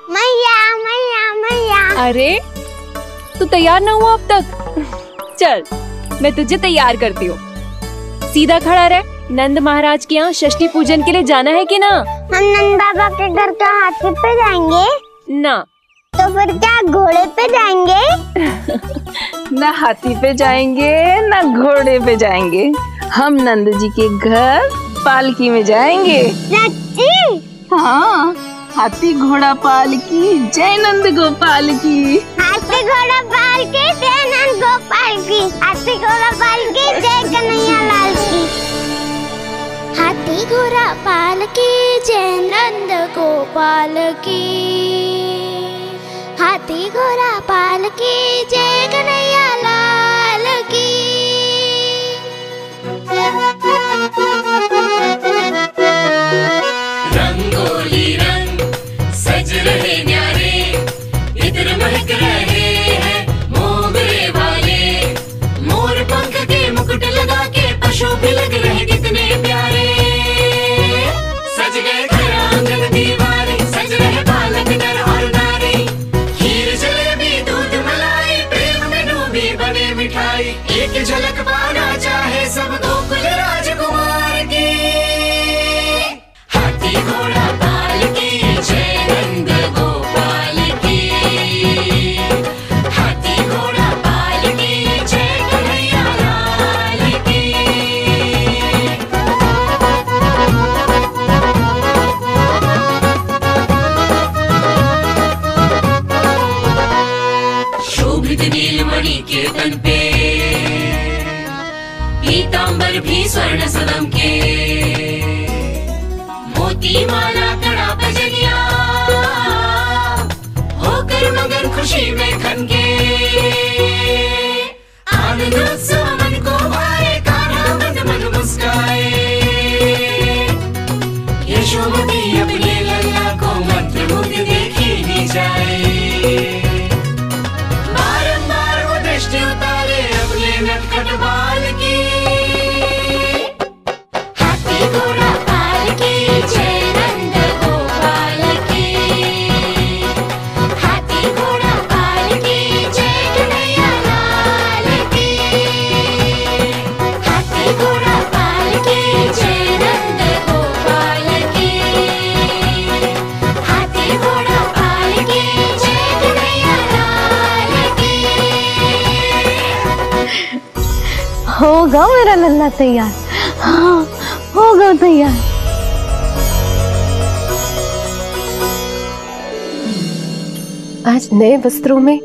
मैया मैया मैया। अरे तू तैयार ना हुआ अब तक? चल मैं तुझे तैयार करती हूँ। सीधा खड़ा रह। नंद महाराज के यहाँ षष्ठी पूजन के लिए जाना है कि ना? हम नंद बाबा के घर का हाथी पे जाएंगे ना। तो फिर क्या घोड़े पे जाएंगे? ना हाथी पे जाएंगे ना घोड़े पे जाएंगे, हम नंद जी के घर पालकी में जाएंगे। सच्ची? हाँ, हाथी घोड़ा पालकी जय नंद गोपाल की। हाथी घोड़ा पालकी जय नंद गोपाल की। हाथी घोड़ा पालकी जय कन्हैया लाल की। हाथी घोड़ा पालकी जय नंद गोपाल की। हाथी घोड़ा पालकी जय कन्हैया लाल की। रंगोली रंग सज रहे न्यारे, इत्र महक रहे हैं मोगरे वाले। मोर पंख के मुकुट लगा के पशु भी लग रहे कितने प्यारे। सज गए घर आंगन दीवारे, सज रहे बालक नर और नारी। खीर जलेबी दूध मलाई, प्रेम में डूबी बने मिठाई। एक झलक पाना चाहे सब गोकुल राजकुमार की। हाथी घोड़ा पालकी जय नंद गोपाल की। हाथी घोड़ा पालकी जय कन्हैया लाल की। शोभित नीलमणि के तन पे, पीतांबर भी स्वर्ण सदम के। मोती माला कड़ा बजनिया, होकर मगन खुशी में खनके। आनंद उत्सव मन को भाए, कान्हा मन मन मुस्काए। यशोमती अपने लल्ला को मंत्रमुग्ध देखी ही जाए। बारंबार वो दृष्टि उतारे अपने नटखट बाल की। हाथी घोड़ा पालकी जय नंद गोपाल की। हाथी घोड़ा पालकी जय कन्हैया लाल की। हाथी घोड़ा पालकी जय नंद गोपाल की। हाथी घोड़ा पालकी जय कन्हैया लाल की। होगा मेरा लल्ला तैयार। हाँ होगा तैयार। आज नए वस्त्रों में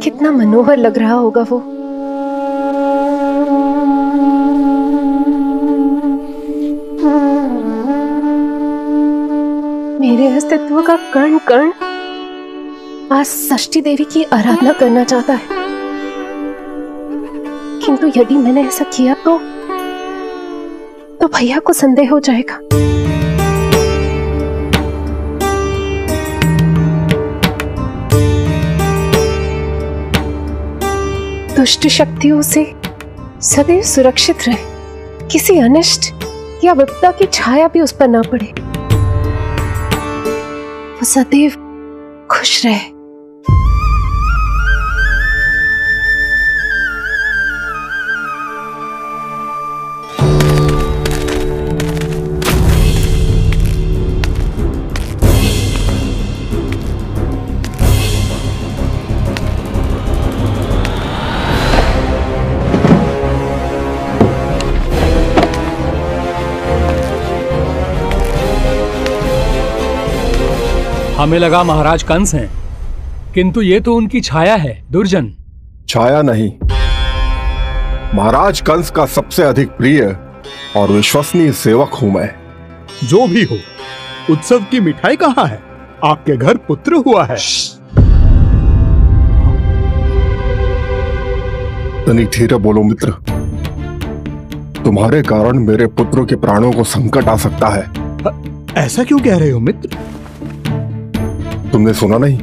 कितना मनोहर लग रहा होगा वो। मेरे अस्तित्व का कण कण आज षष्ठी देवी की आराधना करना चाहता है, किंतु यदि मैंने ऐसा किया तो भैया को संदेह हो जाएगा। दुष्ट शक्तियों से सदैव सुरक्षित रहे, किसी अनिष्ट या विपदा की छाया भी उस पर ना पड़े, वो सदैव खुश रहे। हमें लगा महाराज कंस हैं, किंतु ये तो उनकी छाया है। दुर्जन छाया नहीं, महाराज कंस का सबसे अधिक प्रिय और विश्वसनीय सेवक हूं मैं। जो भी हो, उत्सव की मिठाई कहाँ है? आपके घर पुत्र हुआ है। तनिक धीरे बोलो मित्र, तुम्हारे कारण मेरे पुत्रों के प्राणों को संकट आ सकता है। ऐसा क्यों कह रहे हो मित्र? तुमने सुना नहीं?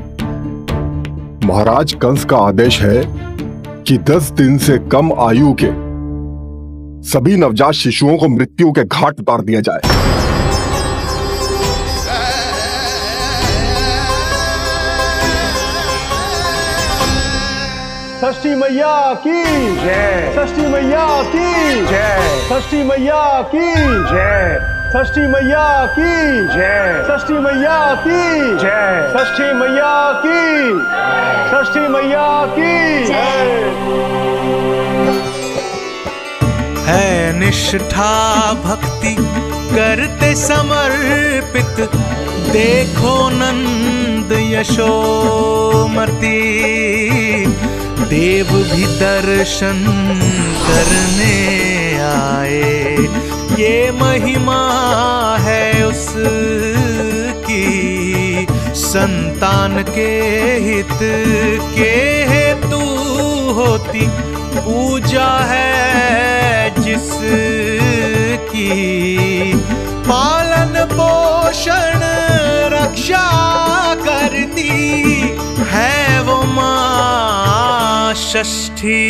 महाराज कंस का आदेश है कि 10 दिन से कम आयु के सभी नवजात शिशुओं को मृत्यु के घाट उतार दिया जाए। षष्ठी मैया की जय, षष्ठी मैया की जय, षष्ठी मैया की जय, षष्ठी मैया की जय, षष्ठी मैया की जय, षष्ठी मैया की, षष्ठी मैया की जय। है निष्ठा भक्ति करते समर्पित, देखो नंद यशोमती, देव भी दर्शन करने आए। ये महिमा है उसकी, संतान के हित के हेतु होती पूजा है जिसकी, पालन पोषण रक्षा करती है वो माँ षष्ठी।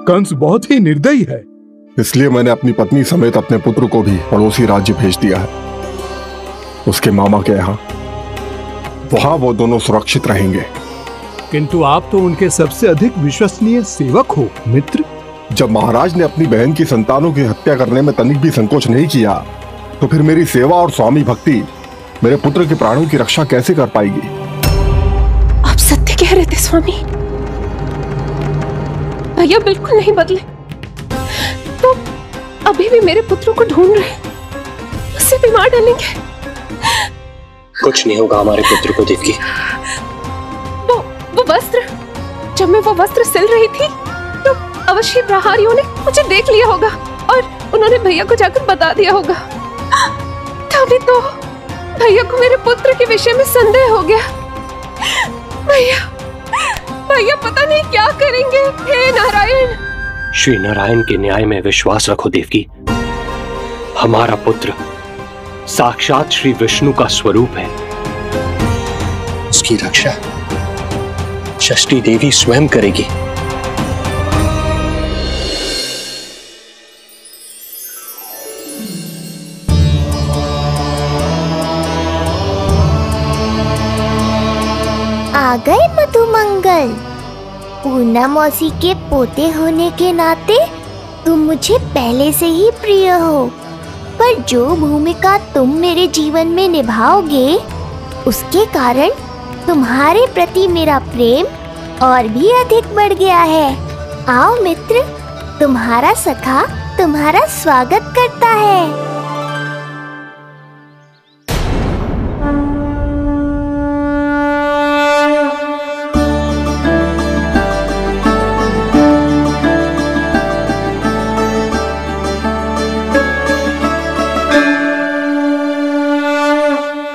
कंस बहुत ही निर्दयी है, इसलिए मैंने अपनी पत्नी समेत अपने पुत्र को भी पड़ोसी राज्य भेज दिया है, उसके मामा के यहाँ। वहां वो दोनों सुरक्षित रहेंगे। किंतु आप तो उनके सबसे अधिक विश्वसनीय सेवक हो मित्र। जब महाराज ने अपनी बहन की संतानों की हत्या करने में तनिक भी संकोच नहीं किया, तो फिर मेरी सेवा और स्वामी भक्ति मेरे पुत्र के प्राणों की रक्षा कैसे कर पाएगी? आप सत्य कह रहे थे स्वामी, भैया बिल्कुल नहीं बदले, तो अभी भी मेरे पुत्र को ढूंढ रहे, उसे भी मार डालेंगे। कुछ नहीं होगा हमारे पुत्र को देवकी। वो वस्त्र, जब मैं वो वस्त्र सिल रही थी तो अवश्य प्रहारियों ने मुझे देख लिया होगा और उन्होंने भैया को जाकर बता दिया होगा। तभी तो भैया को मेरे पुत्र के विषय में संदेह हो गया। भैया पता नहीं क्या करेंगे। हे नारायण। श्री नारायण के न्याय में विश्वास रखो देवकी। हमारा पुत्र साक्षात श्री विष्णु का स्वरूप है, उसकी रक्षा षष्ठी देवी स्वयं करेगी। आ गए मधुमंगल। पूर्णा मौसी के पोते होने के नाते तुम मुझे पहले से ही प्रिय हो, पर जो भूमिका तुम मेरे जीवन में निभाओगे उसके कारण तुम्हारे प्रति मेरा प्रेम और भी अधिक बढ़ गया है। आओ मित्र, तुम्हारा सखा तुम्हारा स्वागत करता है।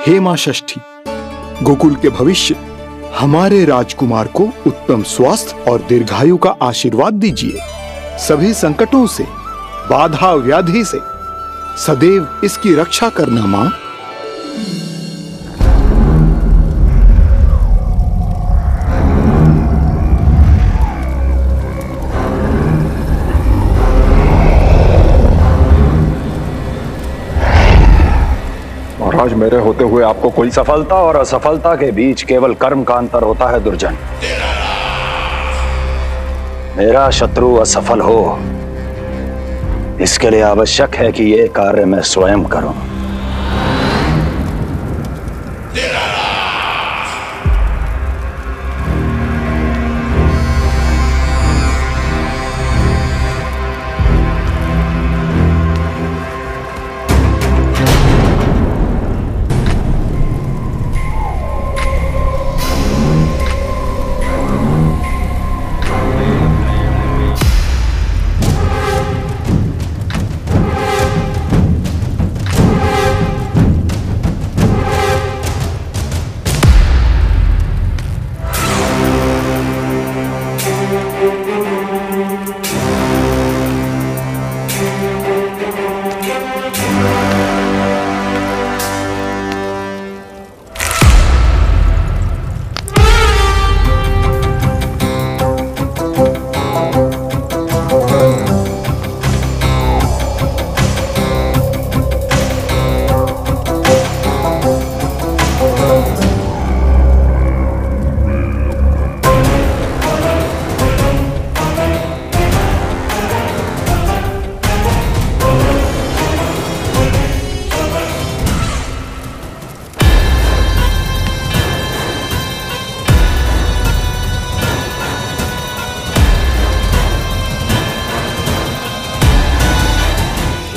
हे मां षष्ठी, गोकुल के भविष्य हमारे राजकुमार को उत्तम स्वास्थ्य और दीर्घायु का आशीर्वाद दीजिए। सभी संकटों से, बाधा व्याधि से सदैव इसकी रक्षा करना मां। महाराज, मेरे होते हुए आपको कोई सफलता और असफलता के बीच केवल कर्म का अंतर होता है दुर्जन। मेरा शत्रु असफल हो, इसके लिए आवश्यक है कि यह कार्य मैं स्वयं करूं।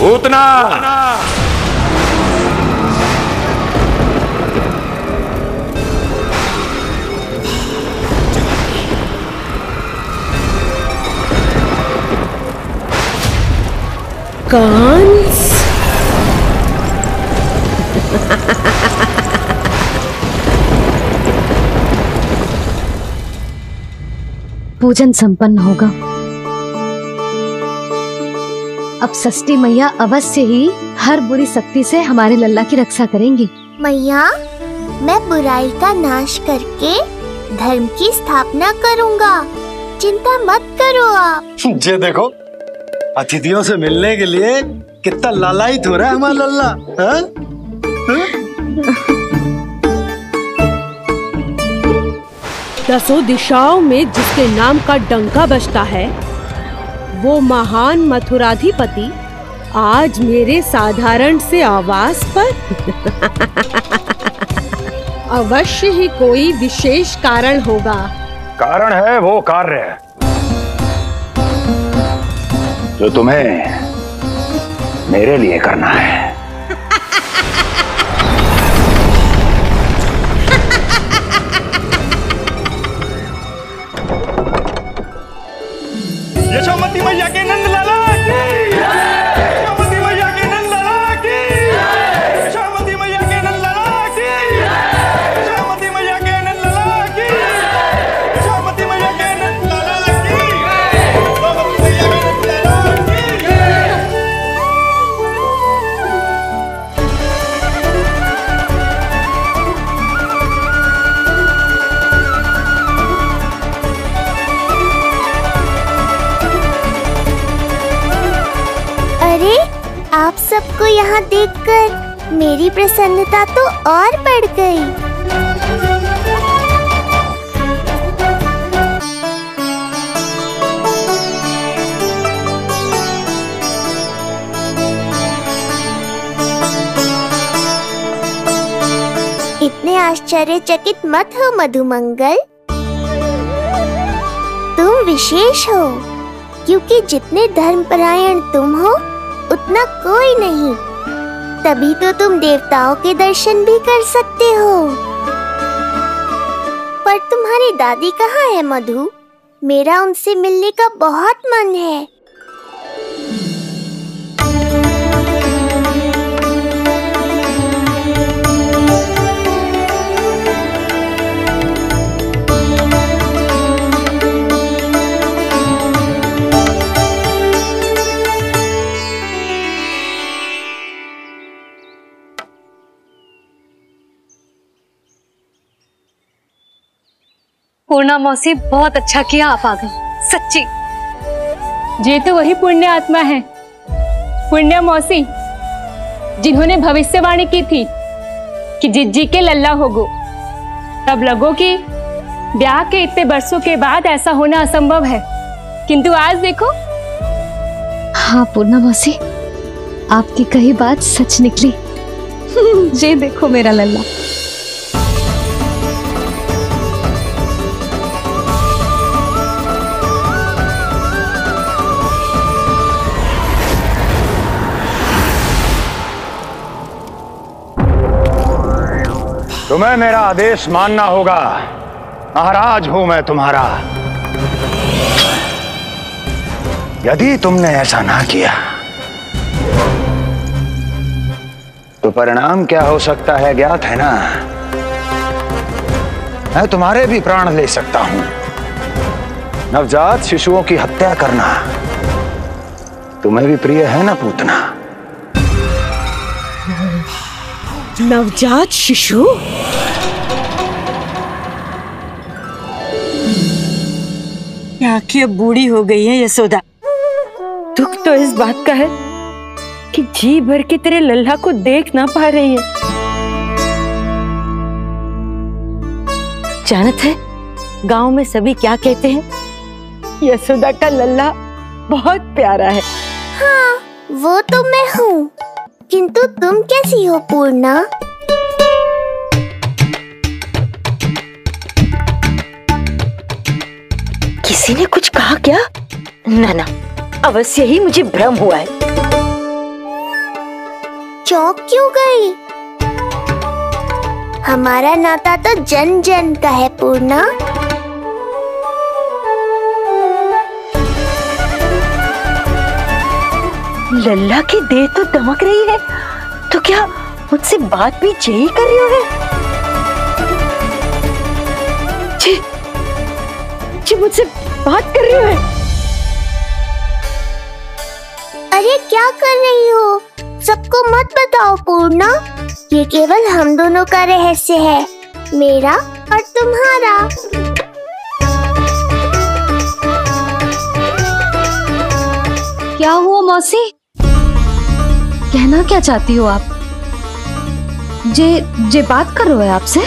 पूतना, कंस। पूजन संपन्न होगा। अब षष्ठी मैया अवश्य ही हर बुरी शक्ति से हमारे लल्ला की रक्षा करेंगी। मैया, मैं बुराई का नाश करके धर्म की स्थापना करूंगा, चिंता मत करो आप। ये देखो, अतिथियों से मिलने के लिए कितना लालायित हो रहा है हमारा लल्ला। हाँ? दसों दिशाओं में जिसके नाम का डंका बजता है, वो महान मथुराधिपति आज मेरे साधारण से आवास पर। अवश्य ही कोई विशेष कारण होगा। कारण है वो कार्य जो तुम्हें मेरे लिए करना है। यशोमती मैया के नंद लाला की, यशोमती मैया के नंद लाला की, यशोमती मैया के नंद लाला की, यशोमती मैया के नंद लाला की, यशोमती मैया के नंद लाला की, यशोमती मैया के नंद लाला की। अरे, आप सबको यहाँ देखकर मेरी प्रसन्नता तो और बढ़ गई। इतने आश्चर्यचकित मत हो मधुमंगल, तुम विशेष हो, क्योंकि जितने धर्मपरायण तुम हो उतना कोई नहीं। तभी तो तुम देवताओं के दर्शन भी कर सकते हो। पर तुम्हारी दादी कहाँ है मधु? मेरा उनसे मिलने का बहुत मन है। पूर्णा मौसी, बहुत अच्छा किया आप आ गए, सच्ची। ये तो वही पुण्य आत्मा है, पुण्य मौसी, जिन्होंने भविष्यवाणी की थी कि जिज्जी के लल्ला होगो। तब लगो कि ब्याह के इतने बरसों के बाद ऐसा होना असंभव है, किंतु आज देखो। हाँ पूर्णा मौसी, आपकी कही बात सच निकली। ये देखो मेरा लल्ला। तुम्हें मेरा आदेश मानना होगा। महाराज हूं मैं तुम्हारा। यदि तुमने ऐसा ना किया तो परिणाम क्या हो सकता है ज्ञात है ना? मैं तुम्हारे भी प्राण ले सकता हूं। नवजात शिशुओं की हत्या करना तुम्हें भी प्रिय है ना पूतना? नवजात शिशु? आंखें अब बूढ़ी हो गई है यशोदा। दुख तो इस बात का है कि जी भर के तेरे लल्ला को देख ना पा रही है। जानत है गांव में सभी क्या कहते हैं? यशोदा का लल्ला बहुत प्यारा है। हाँ, वो तो मैं हूँ, किंतु तुम कैसी हो पूर्णा? किसी ने कुछ कहा क्या? ना ना, अवश्य ही मुझे भ्रम हुआ है। चौंक क्यों गई? हमारा नाता तो जन जन का है पूर्णा। लल्ला की देह तो दमक रही है, तो क्या मुझसे बात भी यही कर रही हो? जी मुझसे बात कर रही हो? अरे क्या कर रही हो? सबको मत बताओ पूर्णा, ये केवल हम दोनों का रहस्य है, मेरा और तुम्हारा। क्या हुआ मौसी? कहना क्या चाहती हो आप? जे बात कर रहे हो आपसे?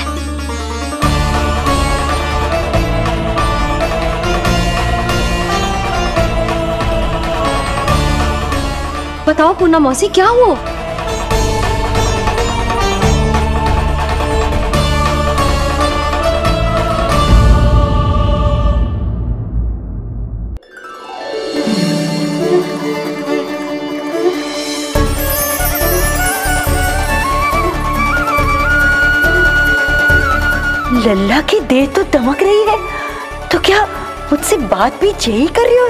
बताओ पूर्णा मौसी, क्या हुआ? लल्ला की देह तो दमक रही है, तो क्या मुझसे बात भी यही कर रही हो?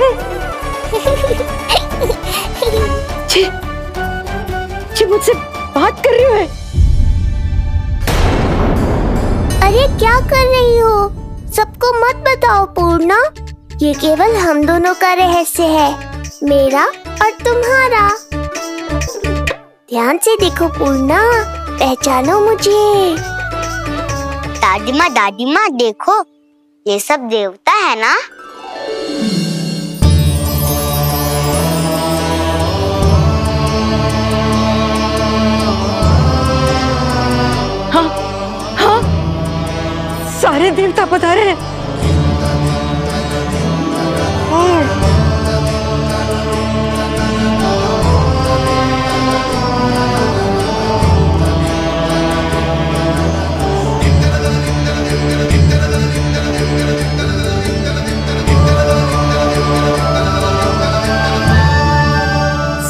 जी मुझसे बात कर रही हो? अरे क्या कर रही हो? सबको मत बताओ पूर्णा, ये केवल हम दोनों का रहस्य है, मेरा और तुम्हारा। ध्यान से देखो पूर्णा, पहचानो मुझे। दादी माँ देखो, ये सब देवता है ना? हाँ हाँ, सारे देवता पधारे हैं।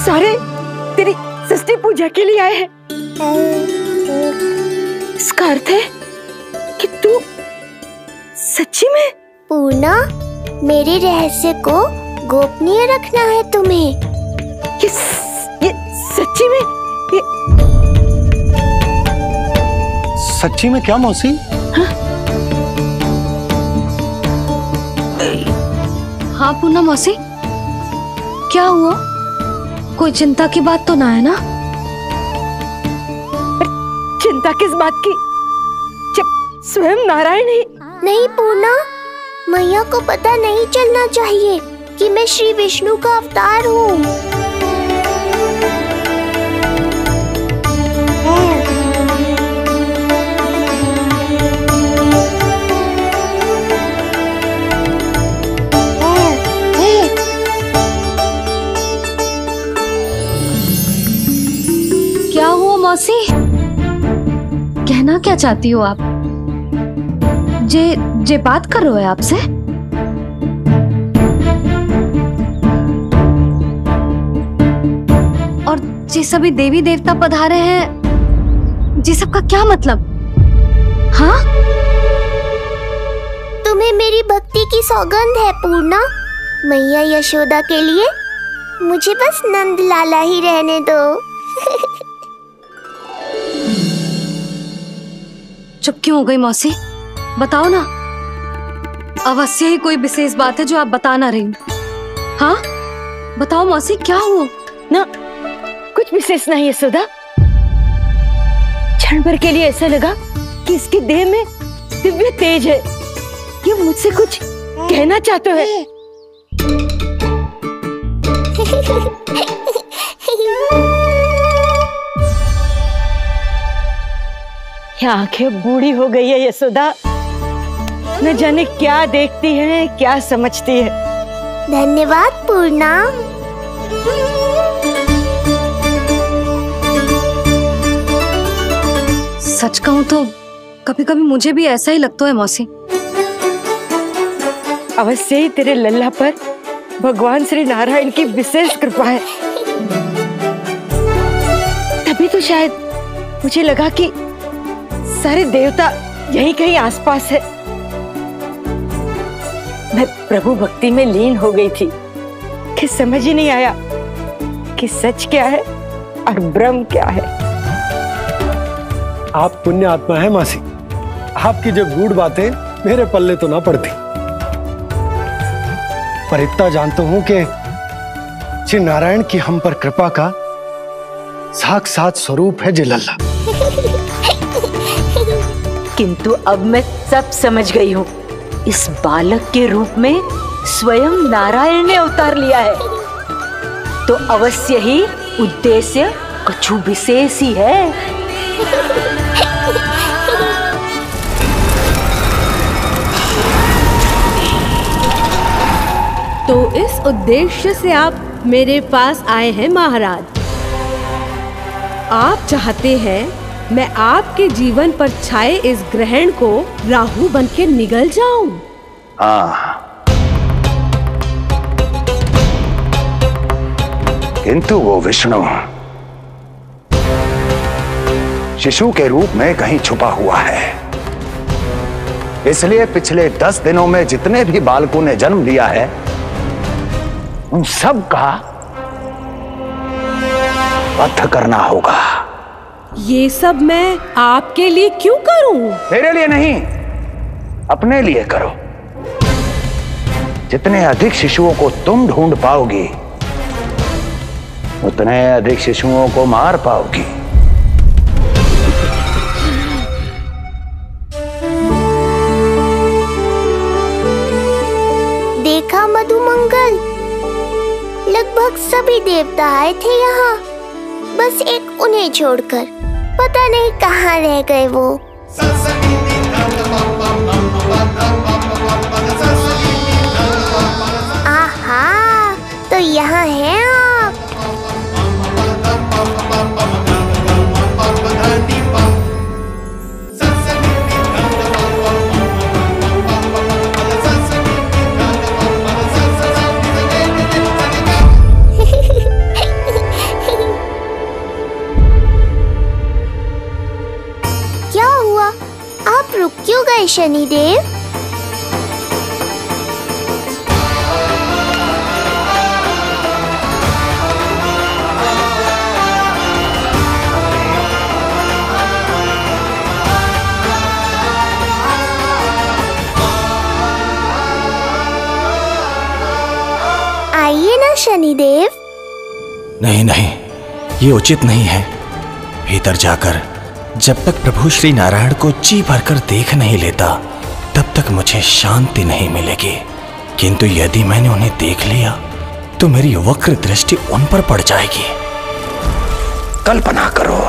सारे तेरी सृष्टि पूजा के लिए आए हैं। इसका अर्थ है कि तू सच्ची में? पूर्णा, मेरे रहस्य को गोपनीय रखना है तुम्हें। ये सच्ची में? सच्ची में क्या मौसी? हाँ पूर्णा मौसी, क्या हुआ? कोई चिंता की बात तो ना है ना? चिंता किस बात की, जब स्वयं नारायण ही। नहीं पूर्णा, मैया को पता नहीं चलना चाहिए कि मैं श्री विष्णु का अवतार हूँ। क्या हुआ मौसी? कहना क्या चाहती हो आप? जे बात कर रहे हो आपसे? और जे सभी देवी देवता पधारे हैं, जी सबका क्या मतलब? हाँ? तुम्हें मेरी भक्ति की सौगंध है पूर्णा। मैया यशोदा के लिए मुझे बस नंद लाला ही रहने दो। चुप क्यों हो गई मौसी? बताओ ना, अवश्य ही कोई विशेष बात है जो आप बता ना रही। हाँ बताओ मौसी, क्या हुआ? ना कुछ विशेष नहीं यशोदा। क्षण भर के लिए ऐसा लगा कि इसकी देह में दिव्य तेज है, ये मुझसे कुछ कहना चाहते हैं। ये आंखें बूढ़ी हो गई है यशोदा, न जाने क्या देखती है, क्या समझती है। धन्यवाद पूर्णा। सच कहूं तो कभी कभी मुझे भी ऐसा ही लगता है मौसी। अवश्य ही तेरे लल्ला पर भगवान श्री नारायण की विशेष कृपा है, तभी तो शायद मुझे लगा कि सारे देवता यहीं कहीं आसपास है। मैं प्रभु भक्ति में लीन हो गई थी कि समझ ही नहीं आया कि सच क्या है और ब्रह्म क्या है। आप पुण्य आत्मा है मासी, आपकी जो गूढ़ बातें मेरे पल्ले तो ना पड़ती, पर इतना जानता हूं कि श्री नारायण की हम पर कृपा का साक्षात स्वरूप है जिलल्ला। किंतु अब मैं सब समझ गई हूँ। इस बालक के रूप में स्वयं नारायण ने अवतार लिया है, तो अवश्य ही उद्देश्य कुछ विशेष ही है। तो इस उद्देश्य से आप मेरे पास आए हैं महाराज। आप चाहते हैं मैं आपके जीवन पर छाए इस ग्रहण को राहु बन के निगल जाऊं? किंतु वो विष्णु शिशु के रूप में कहीं छुपा हुआ है, इसलिए पिछले 10 दिनों में जितने भी बालकों ने जन्म लिया है उन सब का वध करना होगा। ये सब मैं आपके लिए क्यों करूं? मेरे लिए नहीं, अपने लिए करो। जितने अधिक शिशुओं को तुम ढूंढ पाओगी उतने अधिक शिशुओं को मार पाओगी। देखा मधुमंगल, लगभग सभी देवता आए थे यहाँ, बस एक उन्हें छोड़कर। पता नहीं कहाँ रह गए वो। आहा, तो यहाँ हैं आप। क्या हुआ? आप रुक क्यों गए शनिदेव? आइए ना शनिदेव। नहीं नहीं, ये उचित नहीं है। भीतर जाकर जब तक प्रभु श्री नारायण को जी भरकर देख नहीं लेता तब तक मुझे शांति नहीं मिलेगी। किंतु यदि मैंने उन्हें देख लिया तो मेरी वक्र दृष्टि उन पर पड़ जाएगी। कल्पना करो,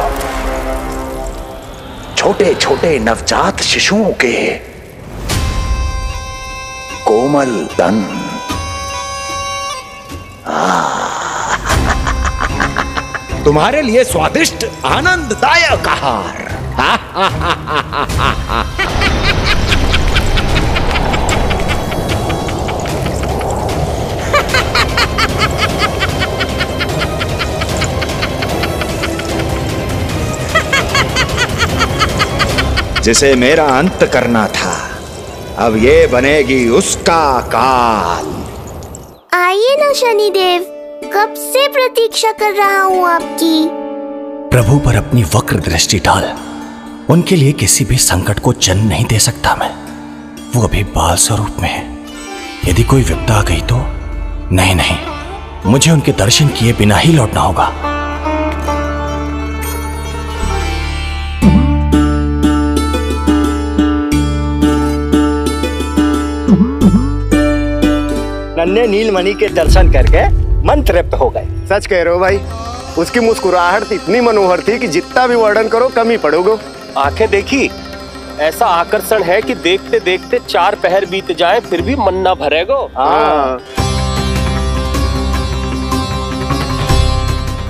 छोटे छोटे नवजात शिशुओं के कोमल तन, तुम्हारे लिए स्वादिष्ट आनंददायक आहार। जिसे मेरा अंत करना था, अब ये बनेगी उसका काल। आइए ना शनिदेव, कब से प्रतीक्षा कर रहा हूँ आपकी। प्रभु पर अपनी वक्र दृष्टि डाल। उनके लिए किसी भी संकट को जन्म नहीं दे सकता मैं। वो अभी बाल स्वरूप में है। यदि कोई विपदा आ गई तो नहीं नहीं, मुझे उनके दर्शन किए बिना ही लौटना होगा। नन्हे नीलमणि के दर्शन करके मन तृप्त हो गए। सच कह रहे हो भाई, उसकी मुस्कुराहट इतनी मनोहर थी कि जितना भी वर्णन करो कम ही पड़ोगे। आंखें देखी, ऐसा आकर्षण है कि देखते देखते 4 पहर बीत जाए फिर भी मन ना भरेगो।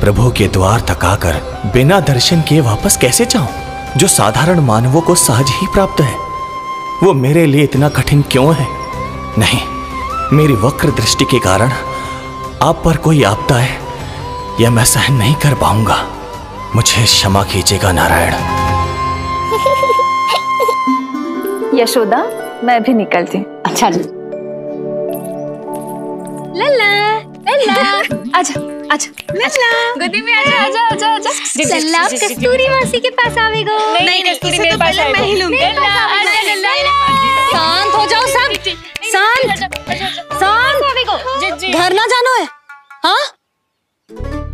प्रभु के द्वार तक आकर बिना दर्शन किए वापस कैसे जाऊं, जो साधारण मानवों को सहज ही प्राप्त है। वो मेरे लिए इतना कठिन क्यों है? नहीं, मेरी वक्र दृष्टि के कारण आप पर कोई आपदा है यह मैं सहन नहीं कर पाऊंगा। मुझे क्षमा कीजिएगा नारायण। यशोदा, मैं भी निकलती। अच्छा जी। लल्ला, लल्ला, आजा, आजा, लल्ला, गोदी में आजा, आजा, आजा, आजा। लल्ला, कस्तूरी मासी के पास आवेगा। नहीं, कस्तूरी मेरे पास आएगा। मैं ही लूंगी। लल्ला, आजा, लल्ला, शांत हो जाओ सब, शांत, शांत। घर ना जानो है, हाँ?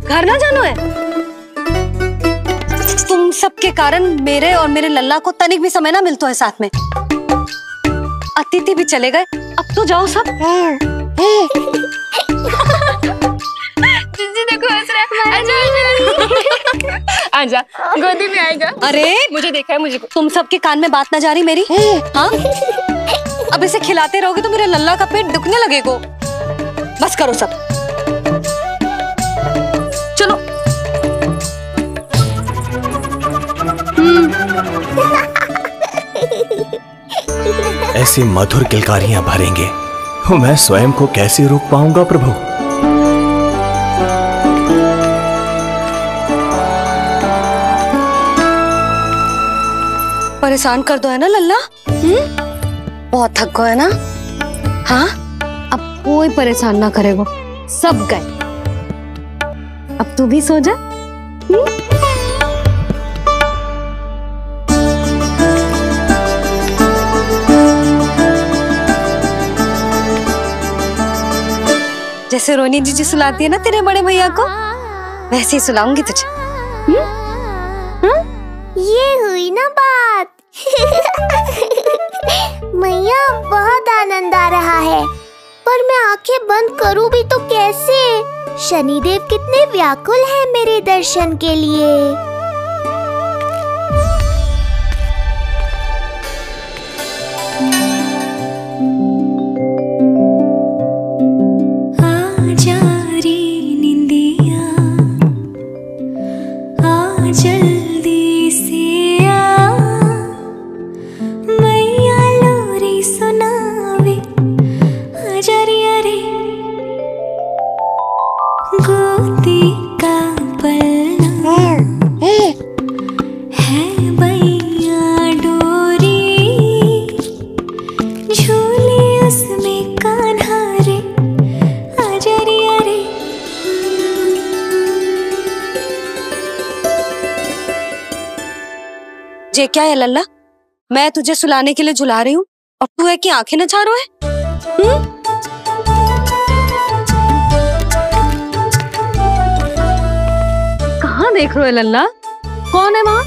घर ना जानो है? तुम सबके कारण मेरे और मेरे लल्ला को तनिक भी समय ना मिलता है साथ में। अतिथि भी चले गए, अब तो जाओ सब। जिज्जी देखो हंस रहा है। आजा, आजा, गोदी में आएगा। अरे मुझे देखा है, मुझे। तुम सबके कान में बात ना जा रही मेरी? हाँ? अब इसे खिलाते रहोगे तो मेरे लल्ला का पेट दुखने लगेगा। बस करो सब, चलो। ऐसी मधुर किलकारियां भरेंगे, मैं स्वयं को कैसे रोक पाऊंगा प्रभु? परेशान कर दो है ना लल्ला? बहुत थक गए है ना? हाँ, अब कोई परेशान ना करेगा, सब गए। अब तू भी सो जा। जैसे रोनी जीजी सुलाती है ना तेरे बड़े भैया को, वैसे ही सुलाऊंगी तुझे। ये हुई ना बात। मैया, बहुत आनंद आ रहा है, पर मैं आंखें बंद करूं भी तो कैसे? शनिदेव कितने व्याकुल हैं मेरे दर्शन के लिए। जल्दी से आ, मैया लोरी सुनावे, आजा रे गोदी का पलना है मैया डोरी, झूले उसमें कान्हा रे, आजा रे। ये क्या है लल्ला? मैं तुझे सुलाने के लिए झुला रही हूँ और तू है कि आंखें नचा रहा है? कहाँ देख रहे हो लल्ला? कौन है वहाँ?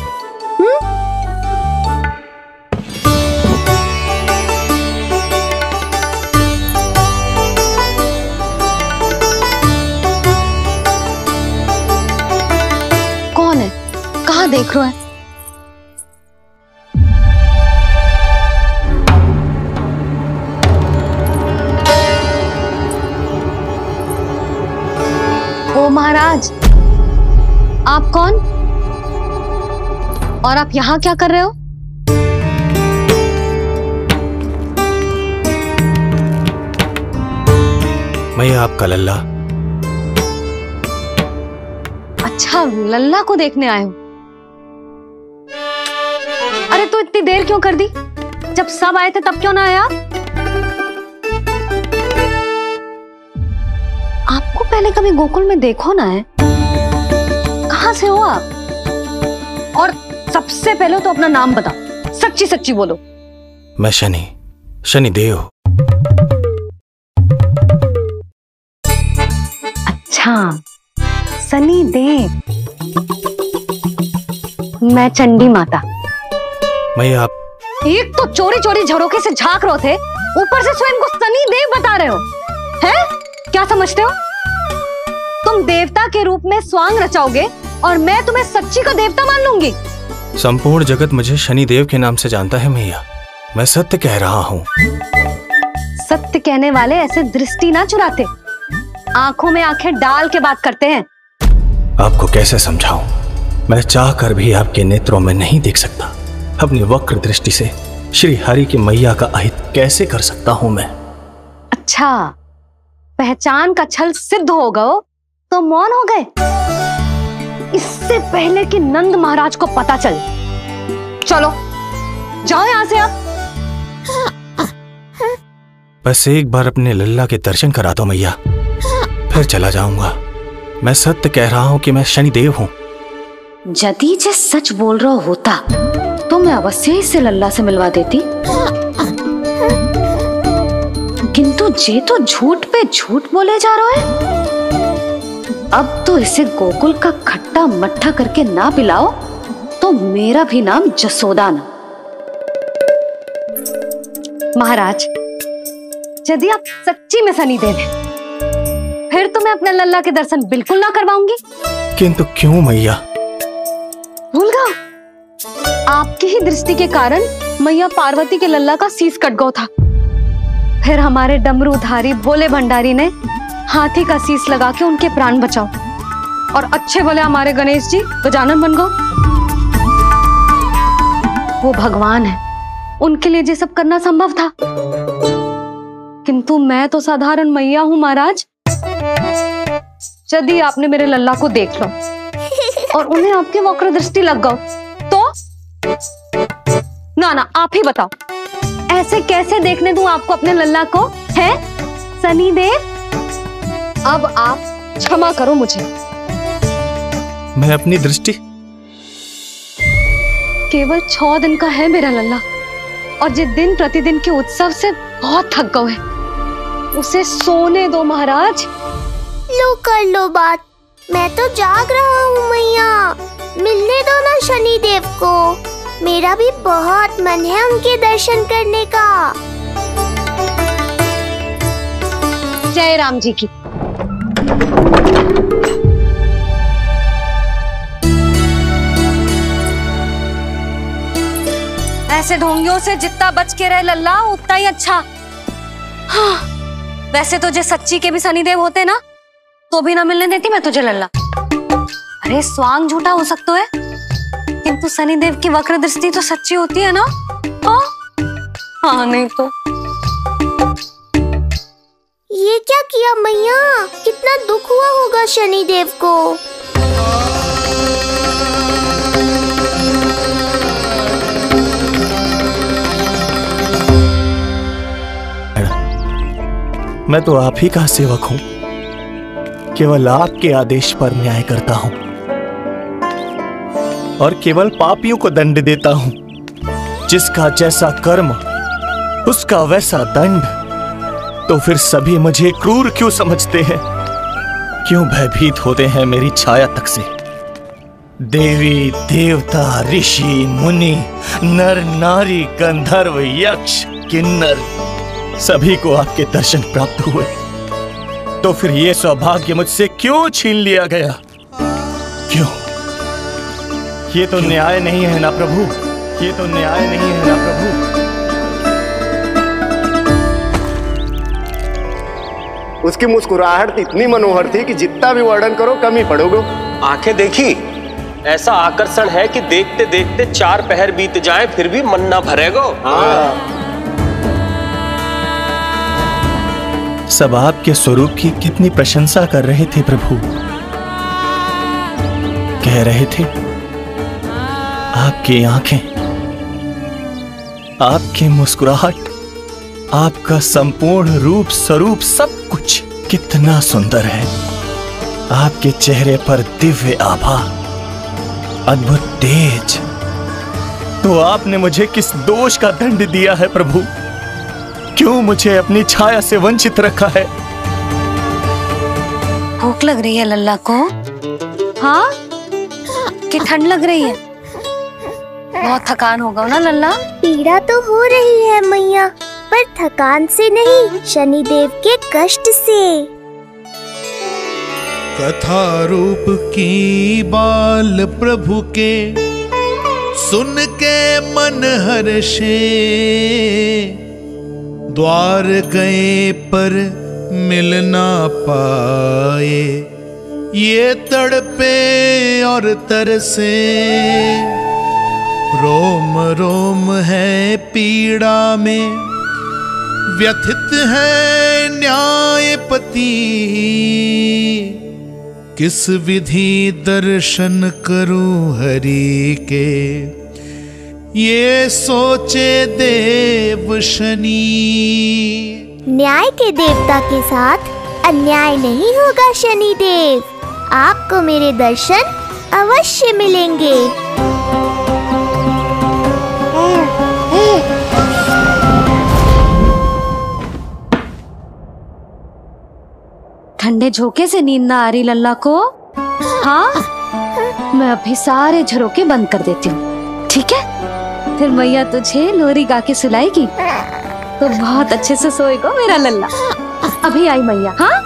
कौन है? कहाँ देख रहे हो? ओ महाराज, आप कौन और आप यहाँ क्या कर रहे हो? मैं आपका लल्ला। अच्छा, लल्ला को देखने आए हो? अरे तो इतनी देर क्यों कर दी? जब सब आए थे तब क्यों ना आया? आपको पहले कभी गोकुल में देखो ना है? कहाँ से हो आप? और सबसे पहले तो अपना नाम बताओ, सच्ची सच्ची बोलो। मैं शनिदेव। अच्छा, शनिदेव। मैं चंडी माता। मैं आप एक तो चोरी चोरी झरोखे से झांक रहे थे, ऊपर से स्वयं को शनिदेव बता रहे हो, हैं? क्या समझते हो? तुम देवता के रूप में स्वांग रचाओगे और मैं तुम्हें सच्ची का देवता मान लूंगी? संपूर्ण जगत मुझे शनिदेव के नाम से जानता है मैया। मैं सत्य कह रहा हूँ। सत्य कहने वाले ऐसे दृष्टि ना चुराते, आंखों में आंखें डाल के बात करते हैं। आपको कैसे समझाऊं? मैं चाह कर भी आपके नेत्रों में नहीं देख सकता। अपनी वक्र दृष्टि से श्री हरि की मैया का अहित कैसे कर सकता हूं मैं? अच्छा, पहचान का छल सिद्ध हो गया तो मौन हो गए? इससे पहले कि नंद महाराज को पता चले। चलो जाओ यहां से आप। बस एक बार अपने लल्ला के दर्शन करा दो मैया, फिर चला जाऊंगा। मैं सत्य कह रहा हूं कि मैं शनिदेव हूं। यदि जे सच बोल रहा होता तो मैं अवश्य ही इसे लल्ला से मिलवा देती, किंतु जे तो झूठ पे झूठ बोले जा रहा है। अब तो इसे गोकुल का खट्टा मट्ठा करके ना पिलाओ तो मेरा भी नाम जसोदा ना। महाराज, यदि आप सच्ची में शनिदेव हैं, फिर तो मैं अपने लल्ला के दर्शन बिल्कुल ना करवाऊंगी। किंतु क्यों मैया? भूल गया, आपकी ही दृष्टि के कारण मैया पार्वती के लल्ला का शीश कट गया था। फिर हमारे डमरूधारी भोले भंडारी ने हाथी का शीश लगा के उनके प्राण बचाओ, और अच्छे भले हमारे गणेश जी गजानन बन गए। वो भगवान है, उनके लिए ये सब करना संभव था, किंतु मैं तो साधारण मैया हूं महाराज। यदि आपने मेरे लल्ला को देख लो और उन्हें आपकी वक्र दृष्टि लग गई तो ना ना, आप ही बताओ, ऐसे कैसे देखने दूं आपको अपने लल्ला को? है शनिदेव, अब आप क्षमा करो मुझे। मैं अपनी दृष्टि? केवल 6 दिन का है मेरा लल्ला, और जिस दिन प्रतिदिन के उत्सव से बहुत थक गए हैं, उसे सोने दो महाराज। लो कर लो बात, मैं तो जाग रहा हूँ मैया, मिलने दो ना शनिदेव को। मेरा भी बहुत मन है उनके दर्शन करने का। जय राम जी की। ऐसे ढोंगियों से जितना बच के रहे लल्ला उतना ही अच्छा। हाँ, वैसे तो जो सच्ची के भी शनिदेव होते ना तो भी ना मिलने देती मैं तुझे लल्ला। अरे स्वांग झूठा हो सकता है, किंतु शनिदेव की वक्र दृष्टि तो सच्ची होती है ना। हाँ नहीं तो। ये क्या किया मैया? कितना दुख हुआ होगा शनिदेव को। मैं तो आप ही का सेवक हूं, केवल आपके आदेश पर न्याय करता हूं और केवल पापियों को दंड देता हूं। जिसका जैसा कर्म उसका वैसा दंड। तो फिर सभी मुझे क्रूर क्यों समझते हैं? क्यों भयभीत होते हैं मेरी छाया तक से? देवी देवता ऋषि मुनि नर नारी गंधर्व यक्ष किन्नर सभी को आपके दर्शन प्राप्त हुए, तो फिर ये सौभाग्य मुझसे क्यों छीन लिया गया? क्यों? ये तो न्याय नहीं है ना प्रभु, ये तो न्याय नहीं है ना प्रभु। उसकी मुस्कुराहट इतनी मनोहर थी कि जितना भी वर्णन करो कम ही पड़ोगे। आंखें देखी, ऐसा आकर्षण है कि देखते देखते 4 पहर बीत जाए फिर भी मन ना भरेगो। सब आपके स्वरूप की कितनी प्रशंसा कर रहे थे प्रभु। कह रहे थे आपकी आंखें, आपकी मुस्कुराहट, आपका संपूर्ण रूप स्वरूप सब कुछ कितना सुंदर है। आपके चेहरे पर दिव्य आभा, अद्भुत तेज। तो आपने मुझे किस दोष का दंड दिया है प्रभु? क्यों मुझे अपनी छाया से वंचित रखा है? भूख लग रही है लल्ला को? हाँ, कि ठंड लग रही है? बहुत थकान होगा ना लल्ला? पीड़ा तो हो रही है मैया, पर थकान से नहीं, शनिदेव के कष्ट से। कथा रूप की बाल प्रभु के सुन के मन हर्षे, द्वार गए पर मिल ना पाए, ये तड़पे और तरसे, रोम रोम है पीड़ा में, व्यथित है न्यायपति, किस विधि दर्शन करूं हरि के, ये सोचे देव शनि। न्याय के देवता के साथ अन्याय नहीं होगा शनि देव, आपको मेरे दर्शन अवश्य मिलेंगे। ठंडे झोंके से नींद ना आ रही लल्ला को? हाँ, मैं अभी सारे झरोके बंद कर देती हूँ, ठीक है? फिर मैया तुझे लोरी गा के सुलाएगी तो बहुत अच्छे से सोएगा मेरा लल्ला। अभी आई मैया। हाँ,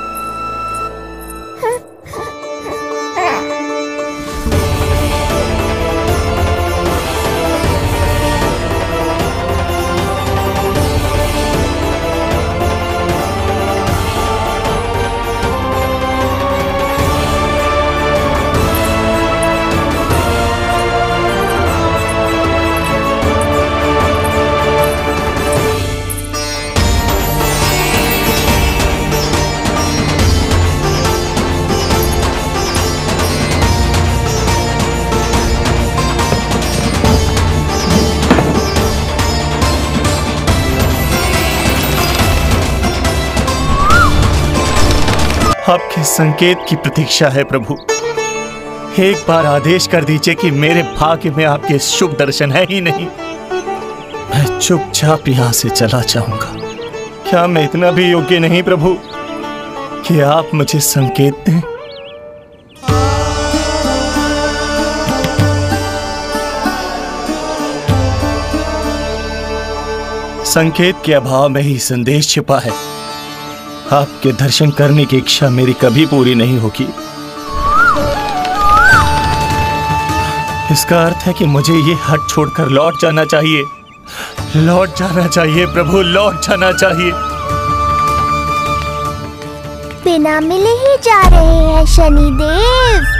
आपके संकेत की प्रतीक्षा है प्रभु। एक बार आदेश कर दीजिए कि मेरे भाग्य में आपके शुभ दर्शन है ही नहीं, मैं चुपचाप यहाँ से चला जाऊंगा। क्या मैं इतना भी योग्य नहीं प्रभु कि आप मुझे संकेत दें? संकेत के अभाव में ही संदेश छिपा है। आपके दर्शन करने की इच्छा मेरी कभी पूरी नहीं होगी। इसका अर्थ है कि मुझे ये हट छोड़कर लौट जाना चाहिए, लौट जाना चाहिए प्रभु, लौट जाना चाहिए। बिना मिले ही जा रहे हैं शनिदेव।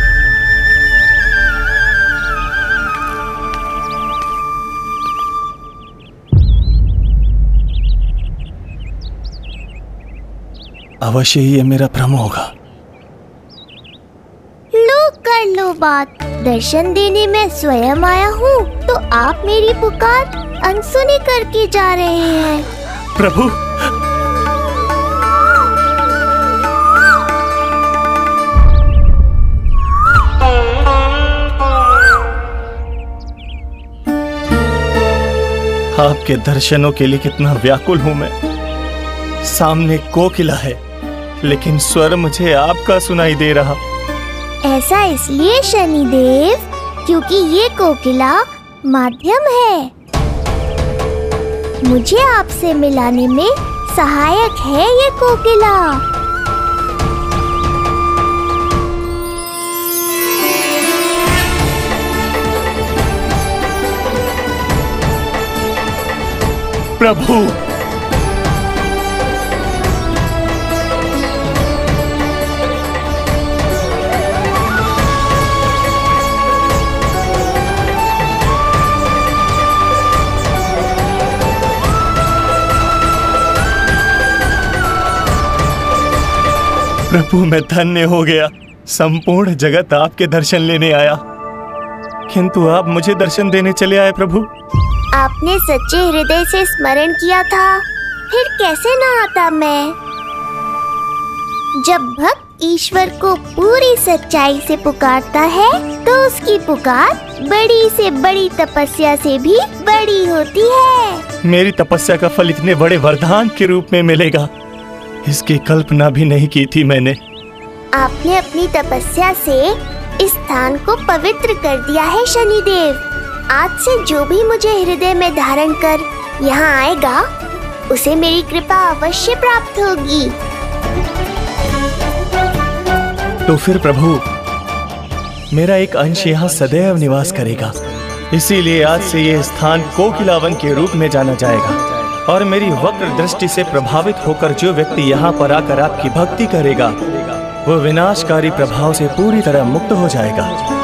अवश्य ही ये मेरा भ्रम होगा। लो कर लो बात, दर्शन देने मैं स्वयं आया हूँ तो आप मेरी पुकार अनसुनी करके जा रहे हैं। प्रभु, आपके दर्शनों के लिए कितना व्याकुल हूँ मैं। सामने कोकिला है लेकिन स्वर मुझे आपका सुनाई दे रहा। ऐसा इसलिए शनिदेव क्योंकि ये कोकिला माध्यम है, मुझे आपसे मिलाने में सहायक है ये कोकिला। प्रभु, प्रभु मैं धन्य हो गया। संपूर्ण जगत आपके दर्शन लेने आया, किंतु आप मुझे दर्शन देने चले आए प्रभु। आपने सच्चे हृदय से स्मरण किया था, फिर कैसे ना आता मैं। जब भक्त ईश्वर को पूरी सच्चाई से पुकारता है तो उसकी पुकार बड़ी से बड़ी तपस्या से भी बड़ी होती है। मेरी तपस्या का फल इतने बड़े वरदान के रूप में मिलेगा, इसकी कल्पना भी नहीं की थी मैंने। आपने अपनी तपस्या से इस स्थान को पवित्र कर दिया है शनिदेव। आज से जो भी मुझे हृदय में धारण कर यहाँ आएगा उसे मेरी कृपा अवश्य प्राप्त होगी। तो फिर प्रभु, मेरा एक अंश यहाँ सदैव निवास करेगा, इसीलिए आज से यह स्थान कोकिलावन के रूप में जाना जाएगा। और मेरी वक्र दृष्टि से प्रभावित होकर जो व्यक्ति यहाँ पर आकर आपकी भक्ति करेगा वो विनाशकारी प्रभाव से पूरी तरह मुक्त हो जाएगा।